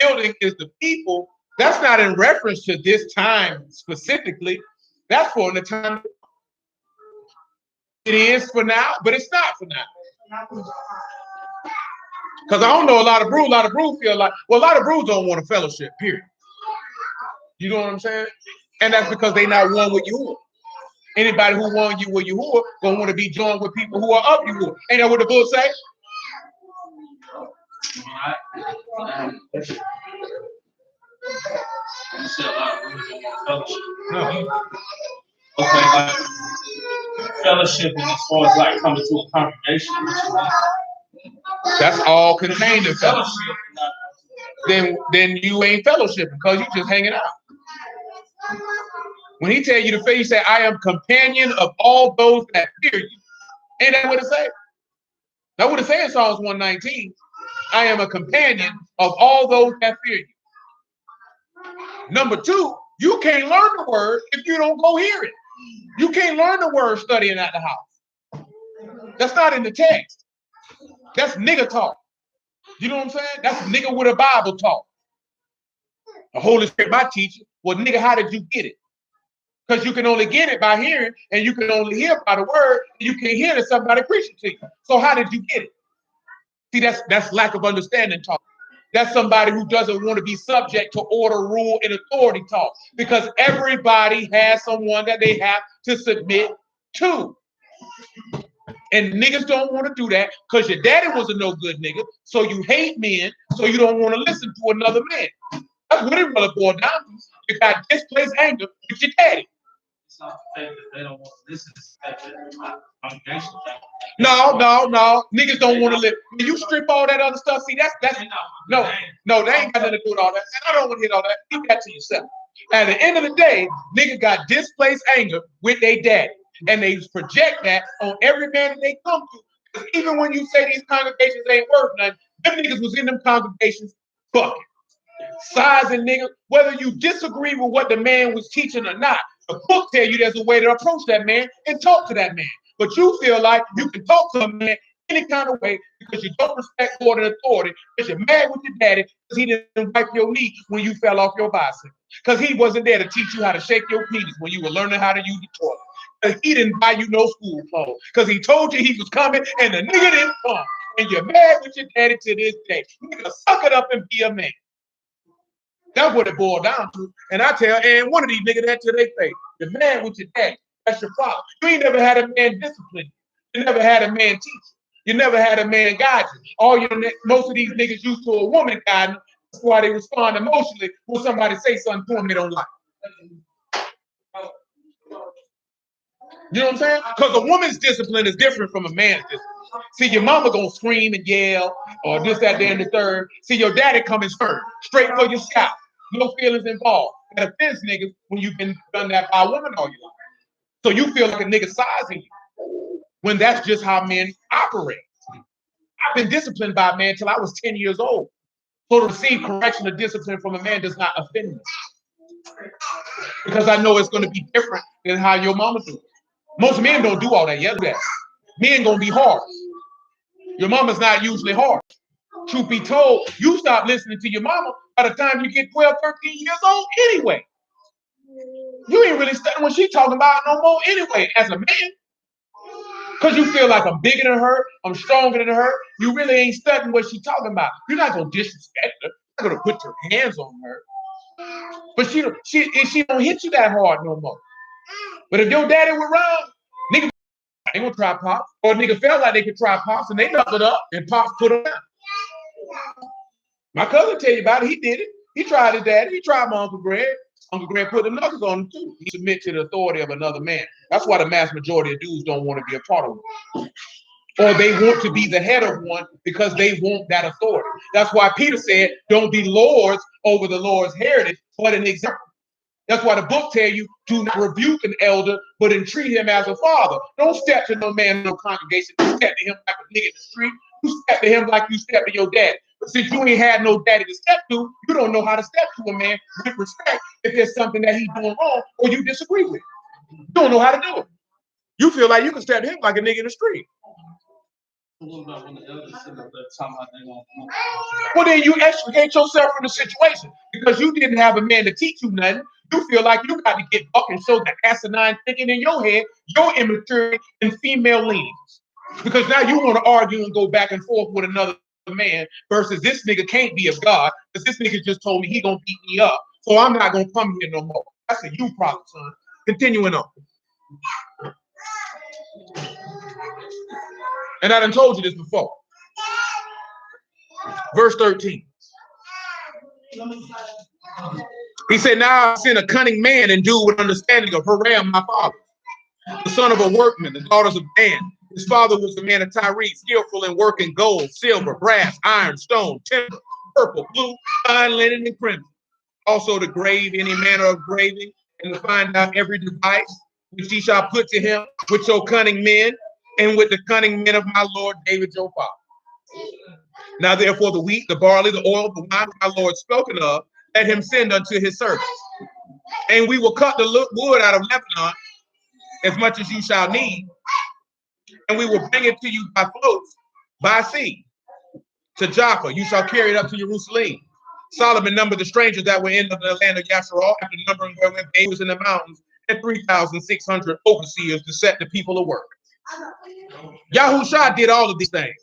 building is the people, that's not in reference to this time specifically. That's for the time. It is for now, but it's not for now. Because I don't know a lot of brews feel like, well, a lot of brews don't want a fellowship, period. You know what I'm saying? And that's because they're not one with Yahuwah. Anybody who want you with Yahuwah gonna want to be joined with people who are of Yahuwah. Ain't that what the book say? You said a lot of brews don't want fellowship. No. Okay, like fellowship is as far as like coming to a congregation. That's all contained in fellowship. Then you ain't fellowship because you just hanging out. When he tell you to faith, he say, I am companion of all those that fear you. Ain't that what it say? That's what it say in Psalms 119. I am a companion of all those that fear you. Number 2, You can't learn the word if you don't go hear it. You can't learn the word studying at the house. That's not in the text. That's nigga talk. You know what I'm saying? That's nigga with a Bible talk. The Holy Spirit, my teacher. Well, nigga, how did you get it? Because you can only get it by hearing, and you can only hear by the word, and you can hear that somebody preaching to you. So how did you get it? See, that's lack of understanding talk. That's somebody who doesn't want to be subject to order, rule, and authority talk. Because everybody has someone that they have to submit to. And niggas don't want to do that because your daddy was a no good nigga. So you hate men, so you don't want to listen to another man. That's what it really boils down to. You got displaced anger with your daddy. It's not the fact that they don't want to listen. It's the fact that congregation. No. Niggas don't want to live. When you strip all that other stuff, see, that's no, they ain't got nothing to do with all that. And I don't want to hear all that. Keep that to yourself. At the end of the day, niggas got displaced anger with their daddy. And they project that on every man that they come to. Because even when you say these congregations ain't worth nothing, them niggas was in them congregations fucking. Sizing niggas, whether you disagree with what the man was teaching or not, the book tell you there's a way to approach that man and talk to that man. But you feel like you can talk to a man any kind of way because you don't respect order and authority, because you're mad with your daddy because he didn't wipe your knee when you fell off your bicycle. Because he wasn't there to teach you how to shake your penis when you were learning how to use the toilet. Because he didn't buy you no school clothes. Because he told you he was coming and the nigga didn't come. And you're mad with your daddy to this day. Nigga, suck it up and be a man. That's what it boiled down to. And I tell and one of these niggas that to their face. You're mad with your daddy. That's your problem. You ain't never had a man discipline you. You never had a man teach you. You never had a man guide you. Most of these niggas used to a woman guiding. That's why they respond emotionally when somebody say something to them they don't like. You know what I'm saying? Because a woman's discipline is different from a man's discipline. See, your mama gonna scream and yell, or this, that, there, and the third. See, your daddy coming first, straight for your scalp. No feelings involved. That offends niggas when you've been done that by a woman all your life. So you feel like a nigga sizing you, when that's just how men operate. I've been disciplined by a man till I was 10 years old. So to receive correction or discipline from a man does not offend me. Because I know it's going to be different than how your mama do it. Most men don't do all that yet. Men gonna be harsh. Your mama's not usually harsh. Truth be told, you stop listening to your mama by the time you get 12, 13 years old anyway. You ain't really studying what she's talking about no more anyway as a man. Because you feel like I'm bigger than her, I'm stronger than her. You really ain't studying what she's talking about. You're not gonna disrespect her. You're not gonna put your hands on her. But she don't hit you that hard no more. But if your daddy were around, nigga, they gonna try pops. Or a nigga felt like they could try pops and they knuckled up and pops put them down. My cousin tell you about it, he did it. He tried his daddy, he tried my Uncle Greg. Uncle Greg put the knuckles on him too. He submit to the authority of another man. That's why the mass majority of dudes don't want to be a part of one. Or they want to be the head of one because they want that authority. That's why Peter said, don't be lords over the Lord's heritage, but an example. That's why the book tell you, do not rebuke an elder, but entreat him as a father. Don't step to no man in no congregation. You step to him like a nigga in the street. You step to him like you step to your dad. But since you ain't had no daddy to step to, you don't know how to step to a man with respect if there's something that he's doing wrong or you disagree with. You don't know how to do it. You feel like you can step to him like a nigga in the street. What about when the elders sit up there talking about they gonna Well, then you extricate yourself from the situation because you didn't have a man to teach you nothing. You feel like you got to get up and show the asinine thinking in your head, your immaturity and female leanings. Because now you want to argue and go back and forth with another man versus this nigga can't be of God because this nigga just told me he gonna beat me up. So I'm not gonna come here no more. That's a you problem, son. Continuing on. And I done told you this before. Verse 13. He said, now I send a cunning man and do with understanding of Haram, my father, the son of a workman, the daughters of Dan. His father was a man of Tyre, skillful in working gold, silver, brass, iron, stone, timber, purple, blue, fine linen, and crimson. Also to grave any manner of graving, and to find out every device which ye shall put to him with your cunning men, and with the cunning men of my Lord David your father. Now therefore the wheat, the barley, the oil, the wine, my Lord spoken of, let him send unto his servants. And we will cut the wood out of Lebanon, as much as you shall need, and we will bring it to you by floats, by sea, to Joppa. You shall carry it up to Jerusalem. Solomon numbered the strangers that were in the land of Yasharal, after numbering wherewith they was in the mountains, and 3,600 overseers to set the people to work. Yahushua did all of these things.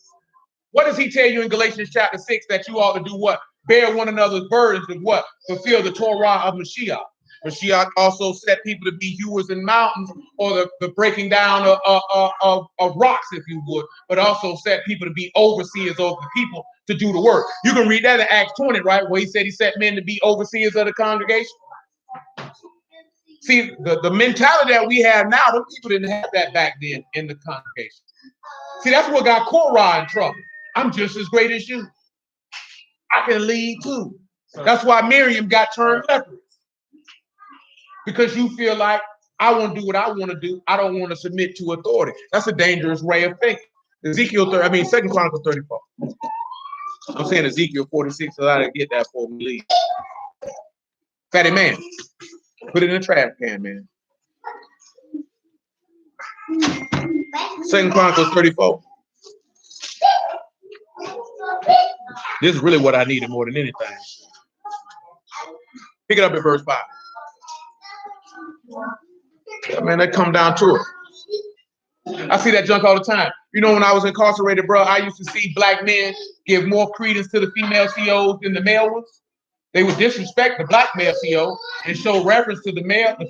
What does he tell you in Galatians chapter 6? That you ought to do what? Bear one another's burdens and what? Fulfill the Torah of Mashiach. Mashiach also set people to be hewers in mountains, or the breaking down of rocks, if you would, but also set people to be overseers over the people to do the work. You can read that in Acts 20, right? Where he said he set men to be overseers of the congregation. See, the mentality that we have now, those people didn't have that back then in the congregation. See, that's what got Korah in trouble. I'm just as great as you. I can lead too. That's why Miriam got turned leprous. Because you feel like, I want to do what I want to do. I don't want to submit to authority. That's a dangerous way of thinking. Ezekiel 2 Chronicles 34. I'm saying Ezekiel 46, so I didn't get that before we leave. Fatty man, put it in the trash can, man. 2 Chronicles 34. This is really what I needed more than anything. Pick it up at verse 5. Yeah, man, that come down to it. I see that junk all the time. You know, when I was incarcerated, bro, I used to see black men give more credence to the female COs than the male ones. They would disrespect the black male CO and show reverence to the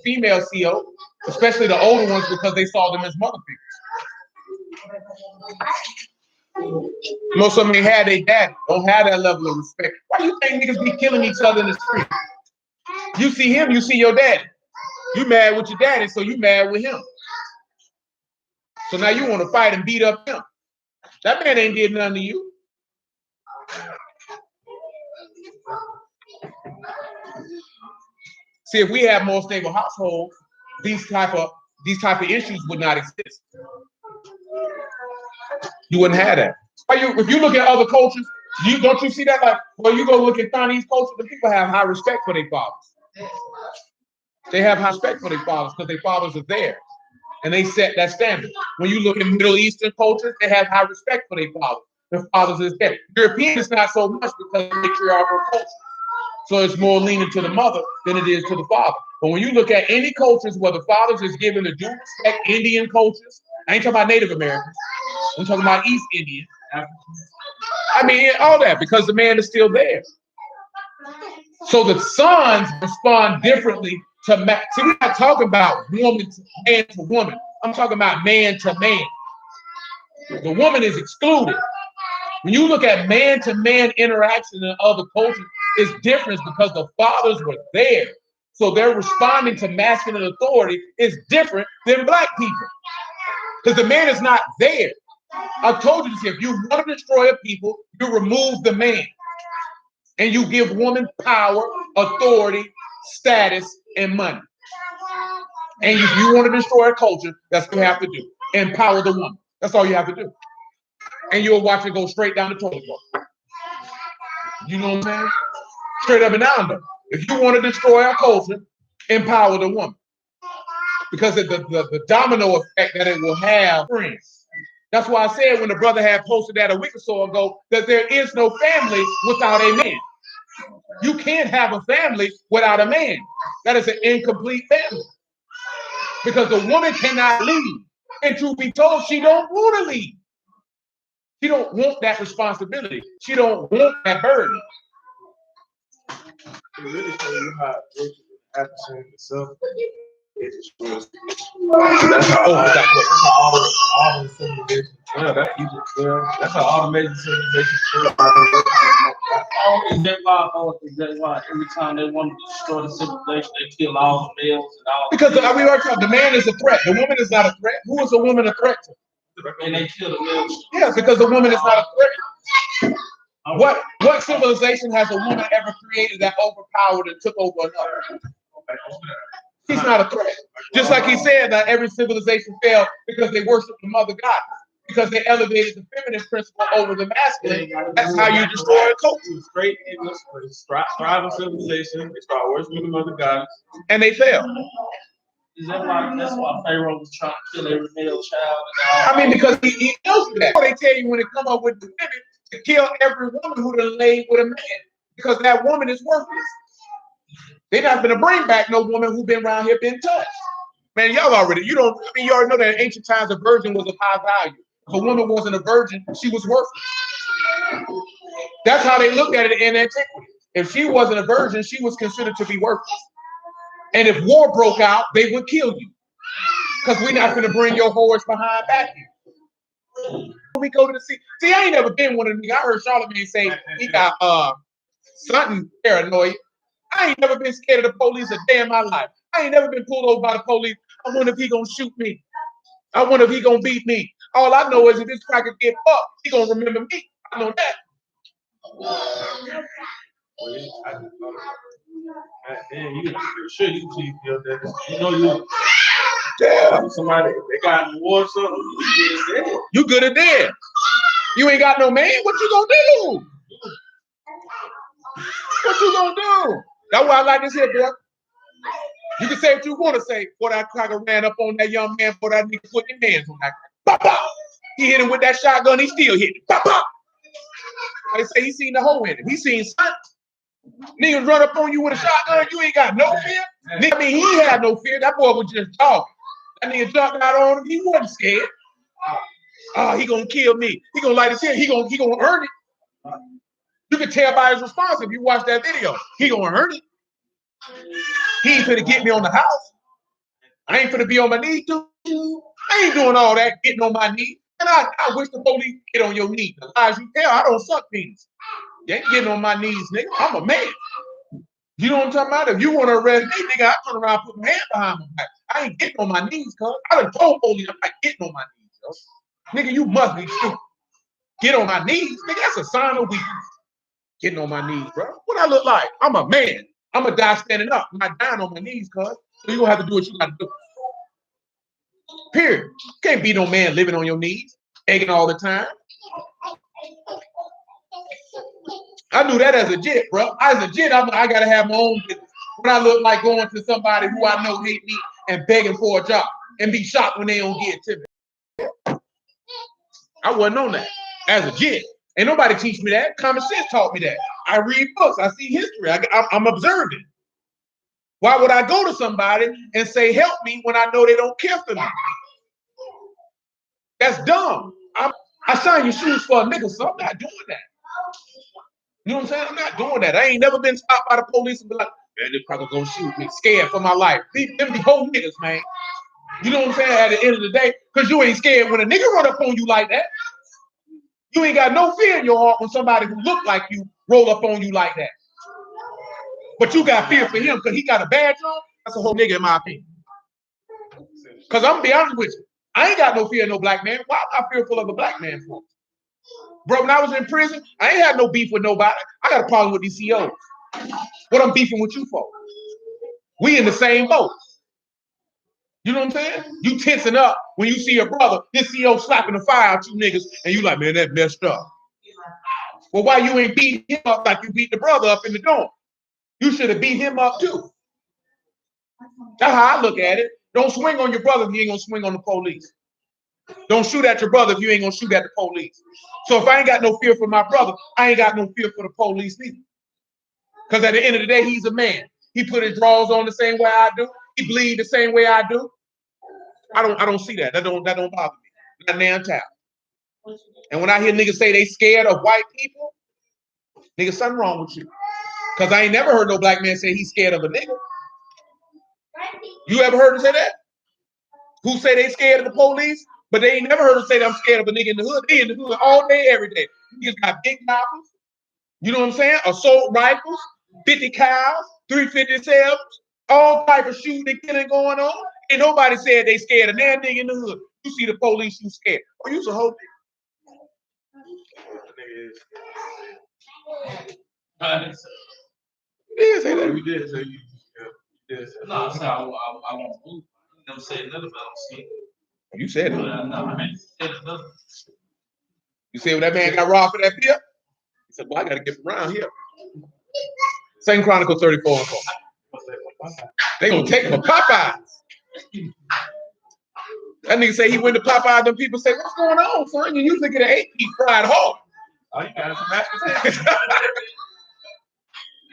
female CO, especially the older ones, because they saw them as mother figures. Most of them ain't had their daddy, don't have that level of respect. Why do you think niggas be killing each other in the street? You see him, you see your daddy. You mad with your daddy, so you mad with him. So now you want to fight and beat up him. That man ain't did nothing to you. See, if we have more stable households, these type of issues would not exist. You wouldn't have that. If you look at other cultures, don't you see that? Like, well, you go look at Chinese culture, the people have high respect for their fathers. They have high respect for their fathers because their fathers are there. And they set that standard. When you look at Middle Eastern cultures, they have high respect for their fathers. Their fathers is there. European is not so much because of matriarchal culture. So it's more leaning to the mother than it is to the father. But when you look at any cultures where the fathers is given the due respect, Indian cultures, I ain't talking about Native Americans. I'm talking about East Indian. I mean, all that, because the man is still there. So the sons respond differently to man. See, we're not talking about woman to man to woman. I'm talking about man to man. The woman is excluded. When you look at man-to-man interaction in other cultures, it's different because the fathers were there. So their responding to masculine authority is different than black people. Because the man is not there. I told you this, if you want to destroy a people, you remove the man. And you give woman power, authority, status, and money. And if you want to destroy a culture, that's what you have to do. Empower the woman. That's all you have to do. And you'll watch it go straight down the toilet bowl. You know what I'm saying? Straight up and down though. If you want to destroy our culture, empower the woman. Because of the domino effect that it will have. That's why I said when the brother had posted that a week or so ago, that there is no family without a man. You can't have a family without a man. That is an incomplete family. Because the woman cannot lead. And truth be told, she don't want to lead. She don't want that responsibility. She don't want that burden. It really shows you how African itself is. That's how all the civilization. Yeah, that's Egypt. Yeah, that's how all the major civilizations. Is that why every time they want to destroy the civilization, they kill all the males and all? Because we already talked, the man is a threat. The woman is not a threat. Who is a woman a threat to? And they kill the males. Yes, because the woman is not a threat. What civilization has a woman ever created that overpowered and took over another? He's not a threat. Just like he said that every civilization failed because they worship the mother god. because they elevated the feminine principle over the masculine. That's how you destroy a culture. Straight English, thriving civilization. They start worshiping the mother goddess, And they fail. Is that why? That's why Pharaoh was trying to kill every male child. I mean, because he knows that. They tell you when they come up with the women to kill every woman who done laid with a man, because that woman is worthless. They're not gonna bring back no woman who been around here been touched. Man, y'all already, you already know that in ancient times a virgin was of high value. If a woman wasn't a virgin, she was worthless. That's how they looked at it in antiquity. If she wasn't a virgin, she was considered to be worthless. And if war broke out, they would kill you. Because we're not going to bring your horse behind back here. We go to the sea. See, I ain't never been one of them. I heard Charlamagne say he got something paranoid. I ain't never been scared of the police a day in my life. I ain't never been pulled over by the police. I wonder if he gonna shoot me. I wonder if he gonna beat me. All I know is if this cracker get fucked, he gonna remember me. I know that. Then you sure you plead guilty. You know you. Yeah. Somebody they got an award or something. You good at dead. You ain't got no man. What you gonna do? What you gonna do? That's why I like this here, boy. You can say what you want to say. Boy, that cracker ran up on that young man for that nigga put his hands on that. Pop, pop. He hit him with that shotgun. He still hit him. Pop, pop. They say he seen the hole in him. He seen something. Niggas run up on you with a shotgun. You ain't got no fear. Nigga, I mean, he had no fear. That boy was just talking. That nigga jumped out on him. He wasn't scared. He gonna kill me. He gonna light his head. He gonna earn it. You can tell by his response if you watch that video. He gonna earn it. He ain't finna get me on the house. I ain't finna be on my knees. I ain't doing all that getting on my knees. And I wish the police get on your knees. As you tell, I don't suck penis. You ain't getting on my knees, nigga. I'm a man. You know what I'm talking about? If you want to arrest me, nigga, I turn around and put my hand behind my back. I ain't getting on my knees, cuz. I done told police I'm not getting on my knees, yo. Nigga, you must be stupid. Get on my knees, nigga. That's a sign of weakness. Getting on my knees, bro. What I look like? I'm a man. I'm gonna die standing up, not dying on my knees, cuz. So you gonna have to do what you gotta do. Period. Can't be no man living on your knees, begging all the time. I knew that as a jit, bro. As a jit, I gotta have my own business. What I look like going to somebody who I know hate me and begging for a job and be shocked when they don't get it to me. I wasn't on that as a jit. Ain't nobody teach me that. Common sense taught me that. I read books. I see history. I'm observing. Why would I go to somebody and say, help me when I know they don't care for me? That's dumb. I shine your shoes for a nigga, so I'm not doing that. You know what I'm saying? I'm not doing that. I ain't never been stopped by the police and be like, man, this cracker gonna shoot me. Scared for my life. Them be whole niggas, man. You know what I'm saying? At the end of the day, because you ain't scared when a nigga run up on you like that. You ain't got no fear in your heart when somebody who look like you roll up on you like that. But you got fear for him because he got a badge on. That's a whole nigga in my opinion. Because I'm gonna be honest with you. I ain't got no fear of no black man. Why am I fearful of a black man for? Bro, when I was in prison, I ain't had no beef with nobody. I got a problem with these COs. What I'm beefing with you for? We in the same boat. You know what I'm saying? You tensing up when you see your brother, this CO slapping the fire out you niggas, and you like, man, that messed up. Well, why you ain't beat him up like you beat the brother up in the dorm? You should have beat him up too. That's how I look at it. Don't swing on your brother if you ain't gonna swing on the police. Don't shoot at your brother if you ain't gonna shoot at the police. So if I ain't got no fear for my brother, I ain't got no fear for the police either. Because at the end of the day, he's a man. He put his drawers on the same way I do. He bleed the same way I do. I don't see that. That don't bother me. Not damn time. And when I hear niggas say they scared of white people, nigga, something wrong with you. Because I ain't never heard no black man say he's scared of a nigga. You ever heard him say that? Who say they scared of the police? But they ain't never heard him say that I'm scared of a nigga in the hood. They in the hood all day, every day. Niggas got big rifles. You know what I'm saying? Assault rifles, 50 cows, 357s, all type of shooting and killing going on. And nobody said they scared of that nigga in the hood. You see the police, you scared. Oh, you a whole nigga. You did say that. We did say you. No, I said I won't move. You never said nothing about it. You said it. No. You see when that man got robbed for that beer? He said, well, I got to get around here. 2 Chronicles 34 and 4. They gonna take him to Popeyes. That nigga say he went to Popeyes, them people say, what's going on, son? You usually get an 8-piece fried hog. Oh, you got some mashed potatoes.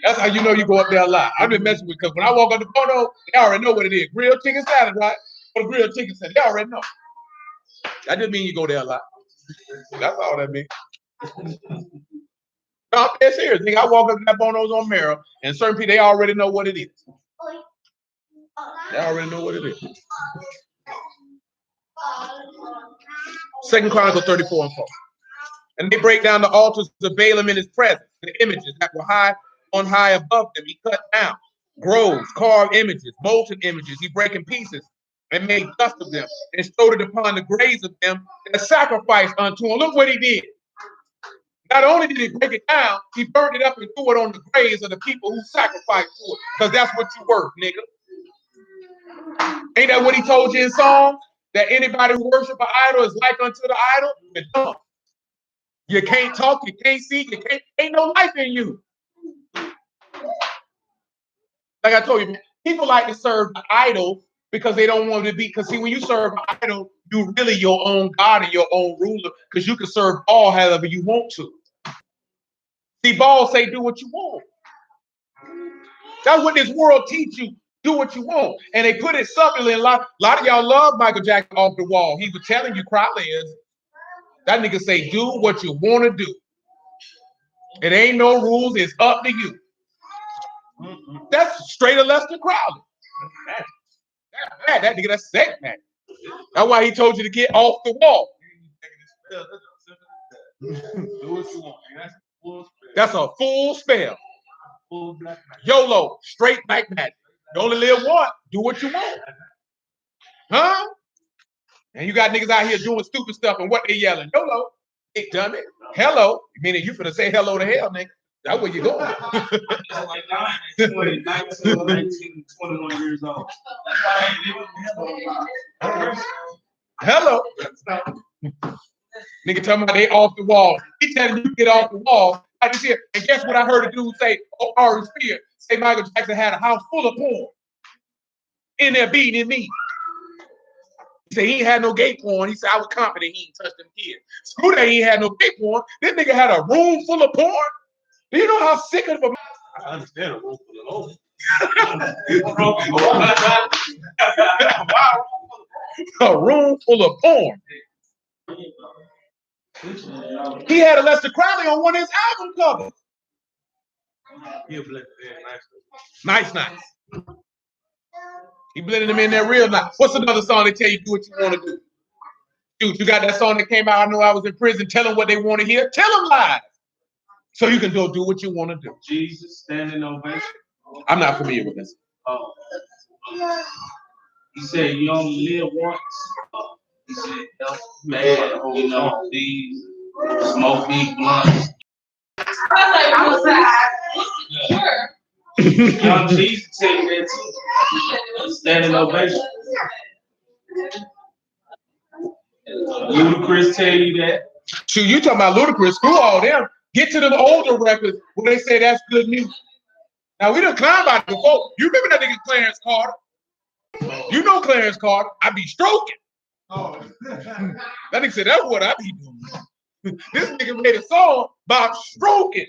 That's how you know you go up there a lot. I've been messing with, because when I walk on the photo, they already know what it is. Grilled chicken salad, right? Or grilled chicken salad. They already know. That just means you go there a lot. That's all that means. No, I'm dead serious. Nigga, I walk up to that Bono's on Merrill, and certain people, they already know what it is. They already know what it is. 2 Chronicles 34 and 4. And they break down the altars of Balaam in his presence, the images that were on high above them. He cut down groves, carved images, molten images. He break in pieces and made dust of them and stowed it upon the graves of them and sacrificed unto him. Look what he did. Not only did he break it down, he burned it up and threw it on the graves of the people who sacrificed to it. Because that's what you worth, nigga. Ain't that what he told you in Psalms? That anybody who worship an idol is like unto the idol? You're dumb. You can't talk, you can't see, ain't no life in you. Like I told you, people like to serve the idol because they don't want to be, because see, when you serve an idol, you really your own God and your own ruler, because you can serve all however you want to. See, Paul say, do what you want. That's what this world teach you. Do what you want. And they put it subtly. A lot of y'all love Michael Jackson off the wall. He was telling you, Crowley is. That nigga say, do what you want to do. It ain't no rules. It's up to you. That's straight of Lester Crowley. That's bad. That nigga, that's sick, man. That's why he told you to get off the wall. That's a full spell. YOLO, straight black magic. You only live once. Do what you want. Huh? And you got niggas out here doing stupid stuff, and what they yelling? YOLO. Hey, dummy. Hello. Meaning you finna say hello to hell, nigga. That's where you going. It's like 19, 21 years old. Hello. Nigga talking about they off the wall. He telling you to get off the wall. I just hear, and guess what I heard a dude say, Ari Spears, say Michael Jackson had a house full of porn in there beating me. He said he ain't had no gay porn. He said I was confident he ain't touched them kids. Screw that, he ain't had no gay porn. This nigga had a room full of porn. Do you know how sick of a I understand a room full of a room full of porn. He had a Lester Crowley on one of his album covers. Nice. He blended them in there real nice. What's another song they tell you do what you want to do? Dude, you got that song that came out, I Know I Was in Prison. Tell them what they want to hear. Tell them live. So you can go do what you want to do. Jesus, standing ovation. I'm not familiar with this. Oh. He said you only live once. He said, man, you know, these smoke these blunts. Young Jesus tell you that too. Standing ovation. Ludacris tell you that. Shoot, you talking about Ludacris? Screw all them. Get to them older records where they say that's good music. Now we done climbed by it before. You remember that nigga Clarence Carter? You know Clarence Carter. I be stroking. Oh. That nigga said that's what I be doing. This nigga made a song about stroking.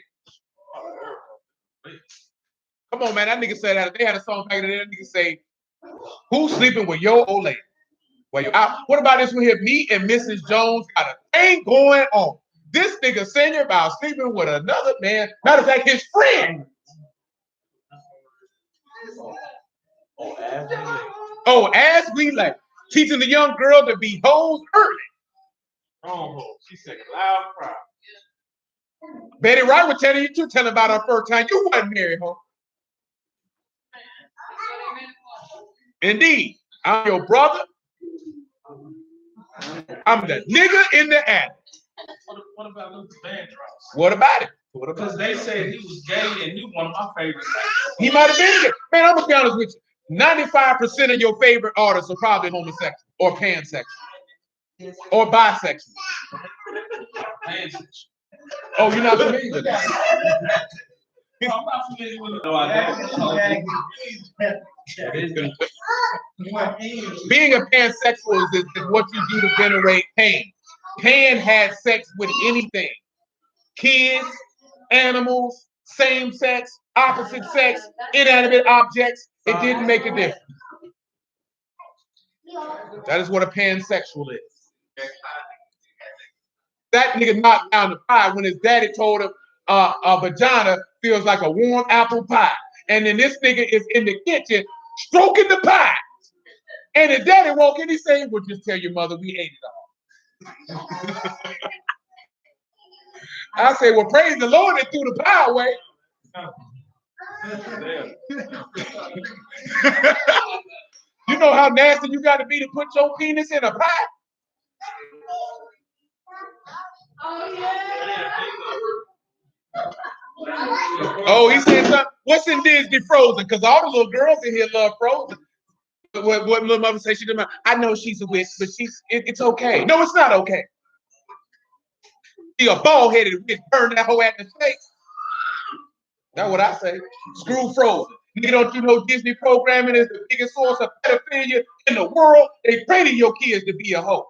Come on, man. That nigga said that they had a song back in the day. That nigga say, "Who's sleeping with your old lady?" Well, you out. What about this one here? Me and Mrs. Jones got a thing going on. This nigga singing about sleeping with another man. Matter of fact, his friend. As we lay. Teaching the young girl to be hoes early. Oh, she said loud cry. Betty Wright was telling you too, telling about her first time. You wasn't married, huh? Indeed. I'm your brother. I'm the nigga in the attic. What about Luther Vandross? What about it? Because they said he was gay and he one of my favorites. He might have been gay. Man, I'm gonna be honest with you. 95% of your favorite artists are probably homosexual or pansexual. or bisexual? Oh, you're not familiar with that? I'm not familiar with it. No, Being a pansexual is what you do to generate pain. Pan had sex with anything. Kids, animals, same sex, opposite sex, inanimate objects. It didn't make a difference. That is what a pansexual is. That nigga knocked down the pie when his daddy told him a vagina feels like a warm apple pie. And then this nigga is in the kitchen stroking the pie. And his daddy walk in, he say, well, just tell your mother we ate it all. I say, well, praise the Lord that threw the pie away. You know how nasty you got to be to put your penis in a pie? Oh, he said something. What's in Disney Frozen? Because all the little girls in here love Frozen. What little mother say? She didn't. I know she's a witch, but it's okay. No, it's not okay. She a bald-headed witch, burn that hoe at the stake. That's what I say. Screw Frozen. Nigga, don't you know Disney programming is the biggest source of pedophilia in the world? They training your kids to be a hoe.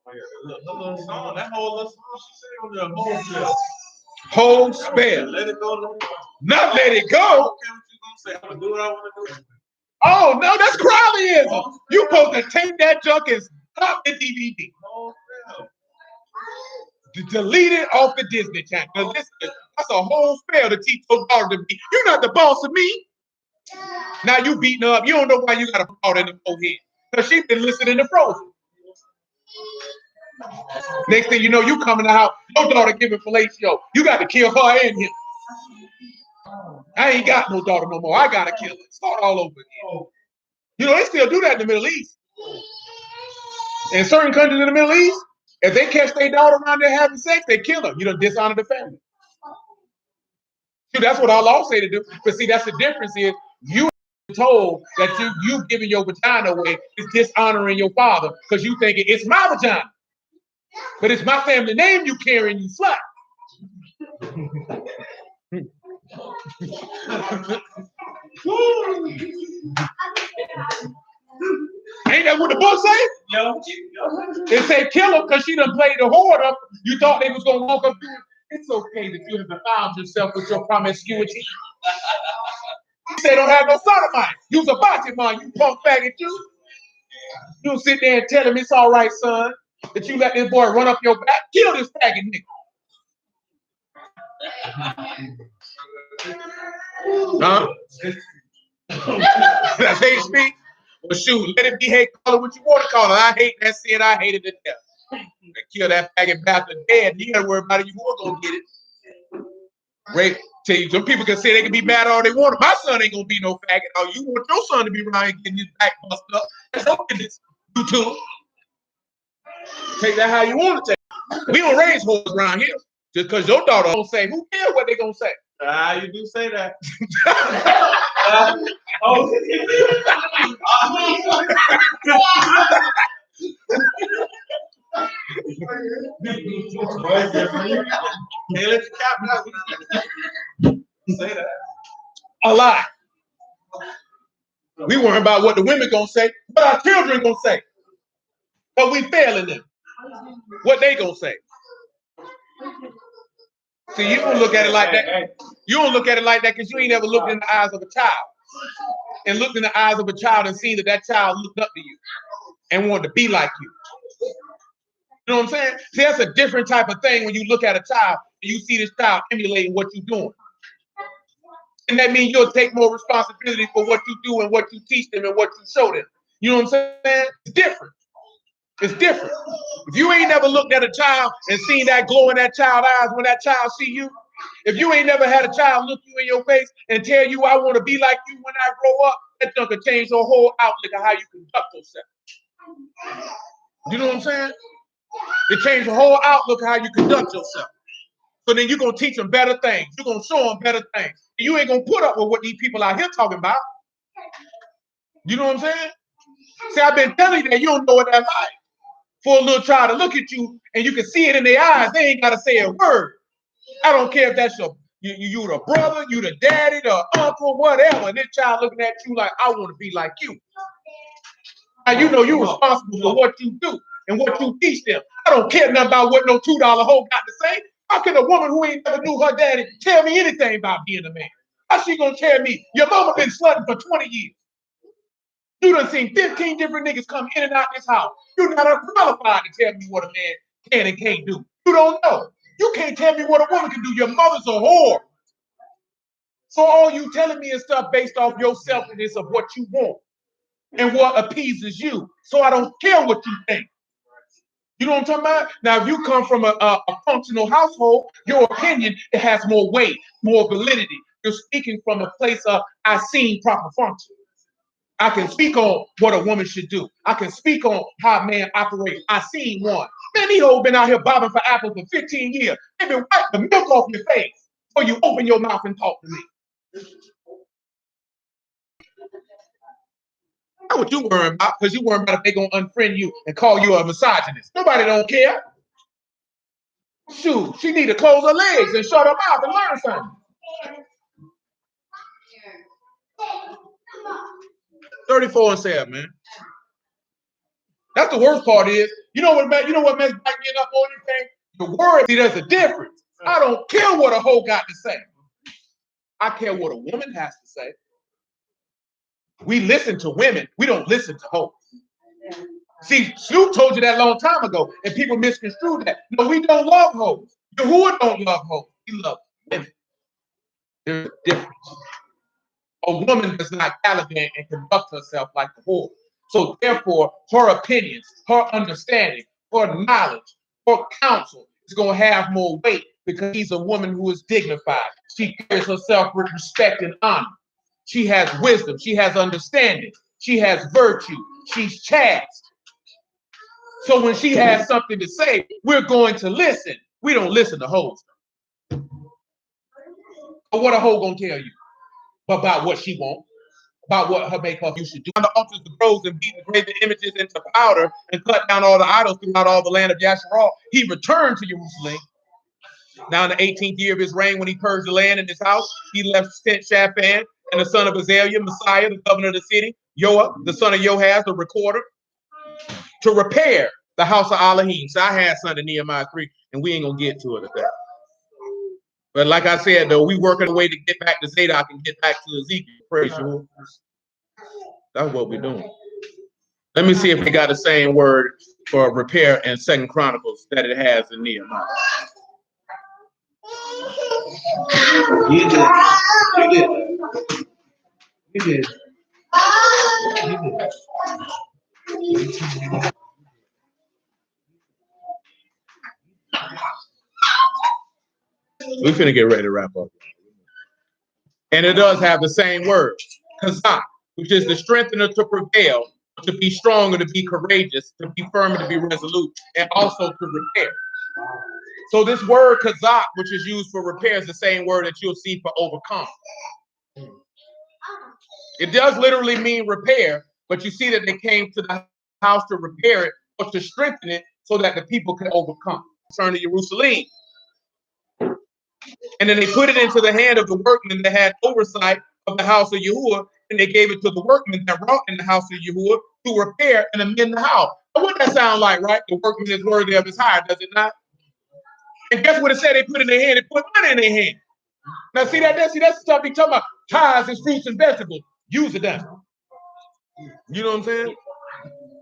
That whole little song she said on the whole spell. Whole spell. Let it go. Not let it go. I don't care what you gonna say. I'm gonna do what I want to do. Oh no, that's Crowleyism. You supposed to take that junk and stop the DVD. Delete it off the Disney Channel. Listen, that's a whole spell to teach your daughter to be. You're not the boss of me. Now you beating her up. You don't know why you got a ball in the forehead. Because she's been listening to Frozen. Next thing you know, you coming out, your daughter giving fellatio. You got to kill her and him. I ain't got no daughter no more. I got to kill her. Start all over again. You know, they still do that in the Middle East. In certain countries in the Middle East, if they catch their daughter around there having sex, they kill her. You know, dishonor the family. See, that's what our law say to do. But see, that's the difference is you told that you giving your vagina away is dishonoring your father because you thinking it's my vagina. But it's my family name you carrying, you slut. Ain't that what the book say? It say kill her because she done played the whore up. You thought they was gonna walk up to her. It's okay that you have defiled yourself with your promiscuity. You say don't have no son of mine. You's a body man, you punk faggot you. You sit there and tell him it's all right, son, that you let this boy run up your back. Kill this faggot nigga. Huh? That's hate speech? Well, shoot, let it be hate. Call it what you want to call it. I hate that sin. I hate it to death. They kill that faggot bastard dead. You gotta worry about it. You were gonna get it. Right? Tell you, some people can say they can be mad all they want. My son ain't gonna be no faggot. Oh, you want your son to be around here getting his back busted up? That's no business. You too. Take that how you want to take it. We don't raise whores around here. Just because your daughter don't say, who cares what they gonna say? You do say that. Hey, let your cap out. Say that. A lie. We worry about what the women gonna say, what our children gonna say. But we failing them. What they gonna say? See, you don't look at it like that. You don't look at it like that because you ain't ever looked in the eyes of a child. And looked in the eyes of a child and seen that child looked up to you and wanted to be like you. You know what I'm saying? See, that's a different type of thing when you look at a child and you see this child emulating what you're doing. And that means you'll take more responsibility for what you do and what you teach them and what you show them. You know what I'm saying? It's different. It's different. If you ain't never looked at a child and seen that glow in that child's eyes when that child see you, if you ain't never had a child look you in your face and tell you, I want to be like you when I grow up, that junk can change your whole outlook of how you conduct yourself. You know what I'm saying? It changed your whole outlook of how you conduct yourself. So then you're going to teach them better things. You're going to show them better things. You ain't going to put up with what these people out here talking about. You know what I'm saying? See, I've been telling you that you don't know what that's like. for a little child to look at you and you can see it in their eyes. They ain't got to say a word. I don't care if that's you the brother, you the daddy, the uncle, whatever. And this child looking at you like, I want to be like you. Now, you know you're responsible for what you do and what you teach them. I don't care nothing about what no $2 hoe got to say. How can a woman who ain't never knew her daddy tell me anything about being a man? How's she gonna tell me your mama been slutting for 20 years? You done seen 15 different niggas come in and out this house. You're not qualified to tell me what a man can and can't do. You don't know. You can't tell me what a woman can do. Your mother's a whore. So all you telling me is stuff based off your selfishness of what you want and what appeases you. So I don't care what you think. You know what I'm talking about? Now, if you come from a functional household, your opinion, it has more weight, more validity. You're speaking from a place of, I seen proper function. I can speak on what a woman should do. I can speak on how a man operates. I seen one. Man, these hoes been out here bobbing for apples for 15 years. They've been wiping the milk off your face before you open your mouth and talk to me. That's what you worrying about, because you worrying about if they gonna unfriend you and call you a misogynist. Nobody don't care. Shoot, she need to close her legs and shut her mouth and learn something. 34 and 7, man. That's the worst part is, you know what makes me up on anything? The word. See, there's a difference. I don't care what a hoe got to say. I care what a woman has to say. We listen to women. We don't listen to hoes. See, Snoop told you that a long time ago, and people misconstrued that. No, we don't love hoes. Yahuwah don't love hoes. We love women. There's a difference. A woman does not gallivant and conduct herself like a whore. So therefore, her opinions, her understanding, her knowledge, her counsel is going to have more weight because she's a woman who is dignified. She carries herself with respect and honor. She has wisdom. She has understanding. She has virtue. She's chaste. So when she has something to say, we're going to listen. We don't listen to hoes. But what a hoe gonna tell you about what she wants, about what her makeup you should do? On the altars, the groves, and beat the graven images into powder and cut down all the idols throughout all the land of Yasharal. He returned to Jerusalem. Now in the 18th year of his reign, when he purged the land in his house, he left sent Shaphan and the son of Azaliah, Messiah, the governor of the city, Joah, the son of Joahaz, the recorder, to repair the house of Elohim. So I had son of Nehemiah 3, and we ain't gonna get to it today. But like I said, though, we working a way to get back to Zadok and get back to Ezekiel. Praise you. That's what we're doing. Let me see if we got the same word for repair in 2 Chronicles that it has in Nehemiah. You did. You did. You did. You did. We finna get ready to wrap up. And it does have the same word, kazak, which is the strengthener to prevail, to be strong and to be courageous, to be firm and to be resolute, and also to repair. So this word kazak, which is used for repair, is the same word that you'll see for overcome. It does literally mean repair, but you see that they came to the house to repair it or to strengthen it so that the people can overcome. Turn to Jerusalem. And then they put it into the hand of the workmen that had oversight of the house of Yahuwah, and they gave it to the workmen that wrought in the house of Yahuwah to repair and amend the house. Now, what that sound like, right? The workman is worthy of his hire, does it not? And guess what it said? They put in their hand. They put money in their hand. Now, see that? That's the stuff he talking about. Tithes and fruits and vegetables. Use it, that. You know what I'm saying?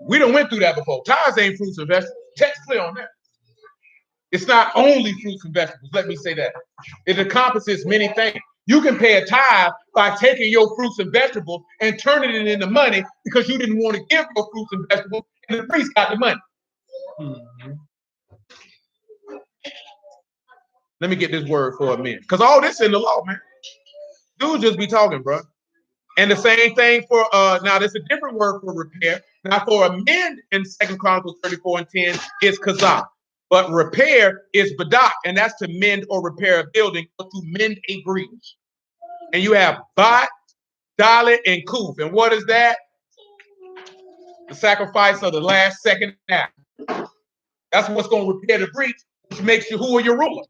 We done went through that before. Tithes ain't fruits and vegetables. Text clear on that. It's not only fruits and vegetables. Let me say that. It encompasses many things. You can pay a tithe by taking your fruits and vegetables and turning it into money because you didn't want to give your fruits and vegetables, and the priest got the money. Mm-hmm. Let me get this word for a minute, because all this in the law, man. Dudes just be talking, bro. And the same thing for now. There's a different word for repair. Now for amend in 2 Chronicles 34 and 10 is kazak. But repair is badak, and that's to mend or repair a building or to mend a breach. And you have bat, dalet, and kuf. And what is that? The sacrifice of the last second act. That's what's going to repair the breach, which makes Yahuwah your ruler.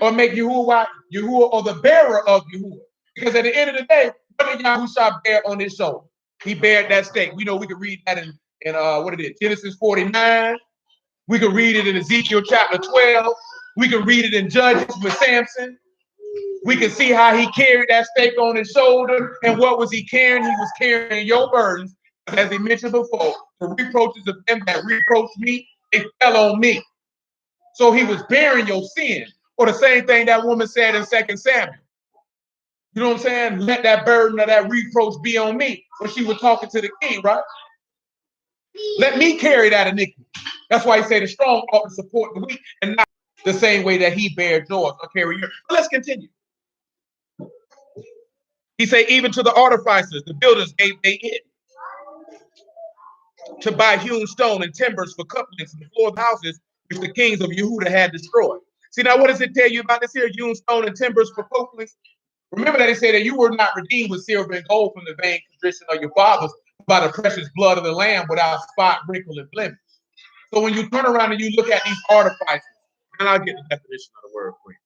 Or make Yahuwah or the bearer of Yahuwah. Because at the end of the day, what did Yahushua bear on his shoulder? He bared that stake. We know we can read that in what it is, Genesis 49. We can read it in Ezekiel chapter 12. We can read it in Judges with Samson. We can see how he carried that stake on his shoulder. And what was he carrying? He was carrying your burdens. As he mentioned before, the reproaches of them that reproached me, they fell on me. So he was bearing your sin. Or the same thing that woman said in 2 Samuel. You know what I'm saying? Let that burden of that reproach be on me. When she was talking to the king, right? Let me carry that iniquity. That's why he said the strong ought to support the weak and not the same way that he bared yours or carry yours. But let's continue. He said, even to the artificers, the builders gave they it to buy hewn stone and timbers for couplings in the floor of the houses which the kings of Yehuda had destroyed. See, now what does it tell you about this here? Hewn stone and timbers for couplings. Remember that he said that you were not redeemed with silver and gold from the vain tradition of your fathers by the precious blood of the Lamb without spot, wrinkle, and blemish. So when you turn around and you look at these artificers, and I'll get the definition of the word for you.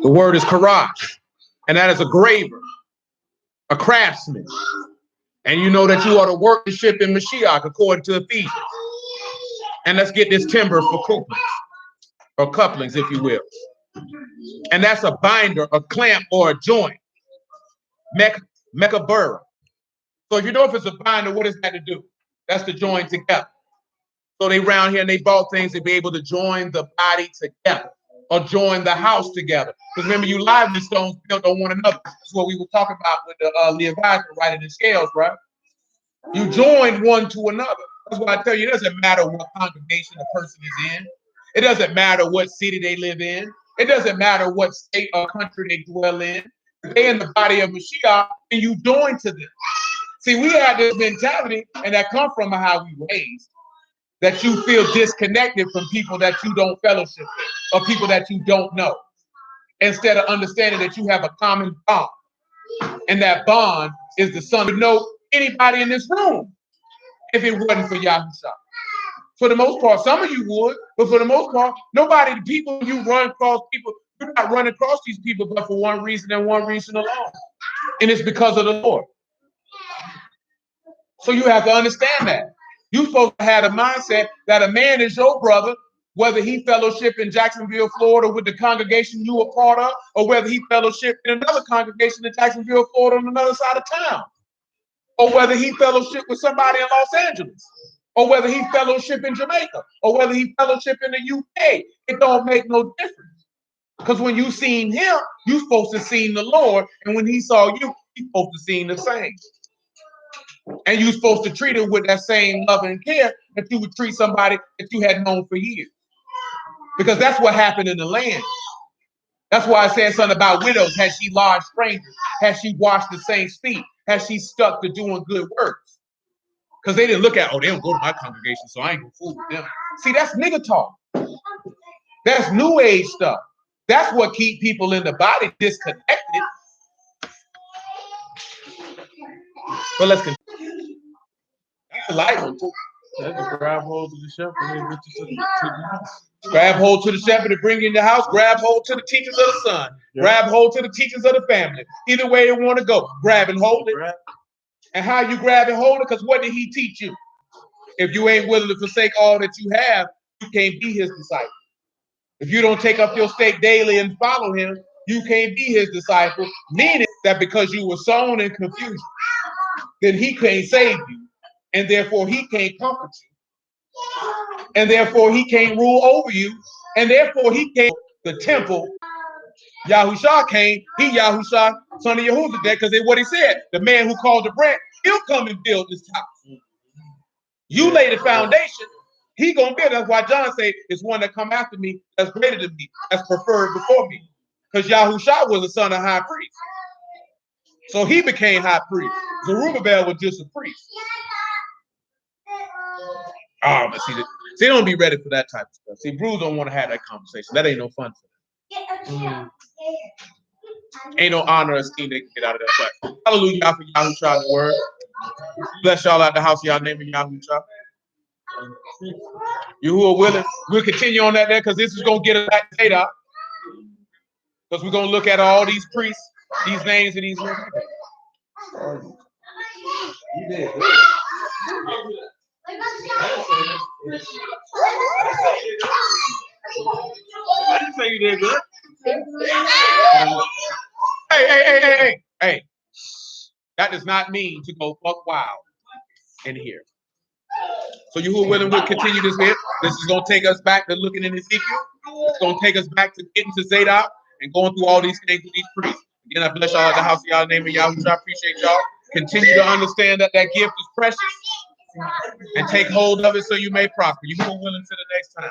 The word is karash, and that is a graver, a craftsman. And you know that you are the workmanship in Mashiach according to Ephesians. And let's get this timber for couplings, or couplings, if you will. And that's a binder, a clamp, or a joint. Mekabura. So if you know if it's a binder, what is that to do? That's to join together. So they round here and they bought things to be able to join the body together or join the house together. Because remember, you lively stones built on one another. That's what we were talking about with the Leviathan writing the scales, right? You join one to another. That's why I tell you, it doesn't matter what congregation a person is in. It doesn't matter what city they live in. It doesn't matter what state or country they dwell in. They're in the body of Mashiach and you join to them. See, we have this mentality, and that comes from how we raised, that you feel disconnected from people that you don't fellowship with or people that you don't know, instead of understanding that you have a common bond. And that bond is the Son. You know anybody in this room if it wasn't for Yahushua. For the most part, some of you would, but for the most part, nobody, the people you run across, people, you're not running across these people but for one reason and one reason alone. And it's because of the Lord. So you have to understand that. You're supposed to have a mindset that a man is your brother, whether he fellowship in Jacksonville, Florida with the congregation you are part of, or whether he fellowship in another congregation in Jacksonville, Florida on another side of town, or whether he fellowship with somebody in Los Angeles, or whether he fellowship in Jamaica, or whether he fellowship in the UK. It don't make no difference. Because when you seen him, you supposed to seen the Lord, and when he saw you, he supposed to seen the same. And you're supposed to treat him with that same love and care that you would treat somebody that you had known for years. Because that's what happened in the land. That's why I said something about widows. Has she lodged strangers? Has she washed the saints' feet? Has she stuck to doing good works? Because they didn't look at, oh, they don't go to my congregation, so I ain't gonna fool with them. See, that's nigga talk. That's new age stuff. That's what keep people in the body disconnected. But let's continue. That's a light one too. Grab hold of the shepherd and get you to the house. Grab hold to the shepherd to bring you in the house. Grab hold to the teachers of the son. Yeah. Grab hold to the teachers of the family. Either way you want to go, grab and hold it. And how you grab and hold it? Because what did he teach you? If you ain't willing to forsake all that you have, you can't be his disciple. If you don't take up your stake daily and follow him, you can't be his disciple. Meaning that because you were sown in confusion, then he can't save you. And therefore he can't comfort you. And therefore he can't rule over you. And therefore he can't the temple. Yahushua came, he Yahushua, son of Yahushua, because it's what he said. The man who called the branch, he'll come and build this house. You lay the foundation, he gonna build. That's why John say, it's one that come after me that's greater than me, that's preferred before me. Because Yahushua was the son of high priest. So he became high priest. Zerubbabel was just a priest. Oh, but see, See, they don't be ready for that type of stuff. See, Bruce don't want to have that conversation. That ain't no fun for them. Ain't no honor or esteem they can get out of that platform. Hallelujah for Yahushua the word. Bless y'all out the house, y'all name of Yahushua. You who are willing, we'll continue on that there because this is going to get us back to Zadok. Because we're going to look at all these priests, these names, and these names. You did. I didn't say you did good. Hey. That does not mean to go fuck wild in here. So you who are willing, we'll continue this here. This is going to take us back to looking in Ezekiel. It's going to take us back to getting to Zadok and going through all these things with these priests. Again, I bless y'all at the house of y'all name of Yahushua. I appreciate y'all. Continue to understand that that gift is precious and take hold of it so you may prosper. You who are willing to the next time.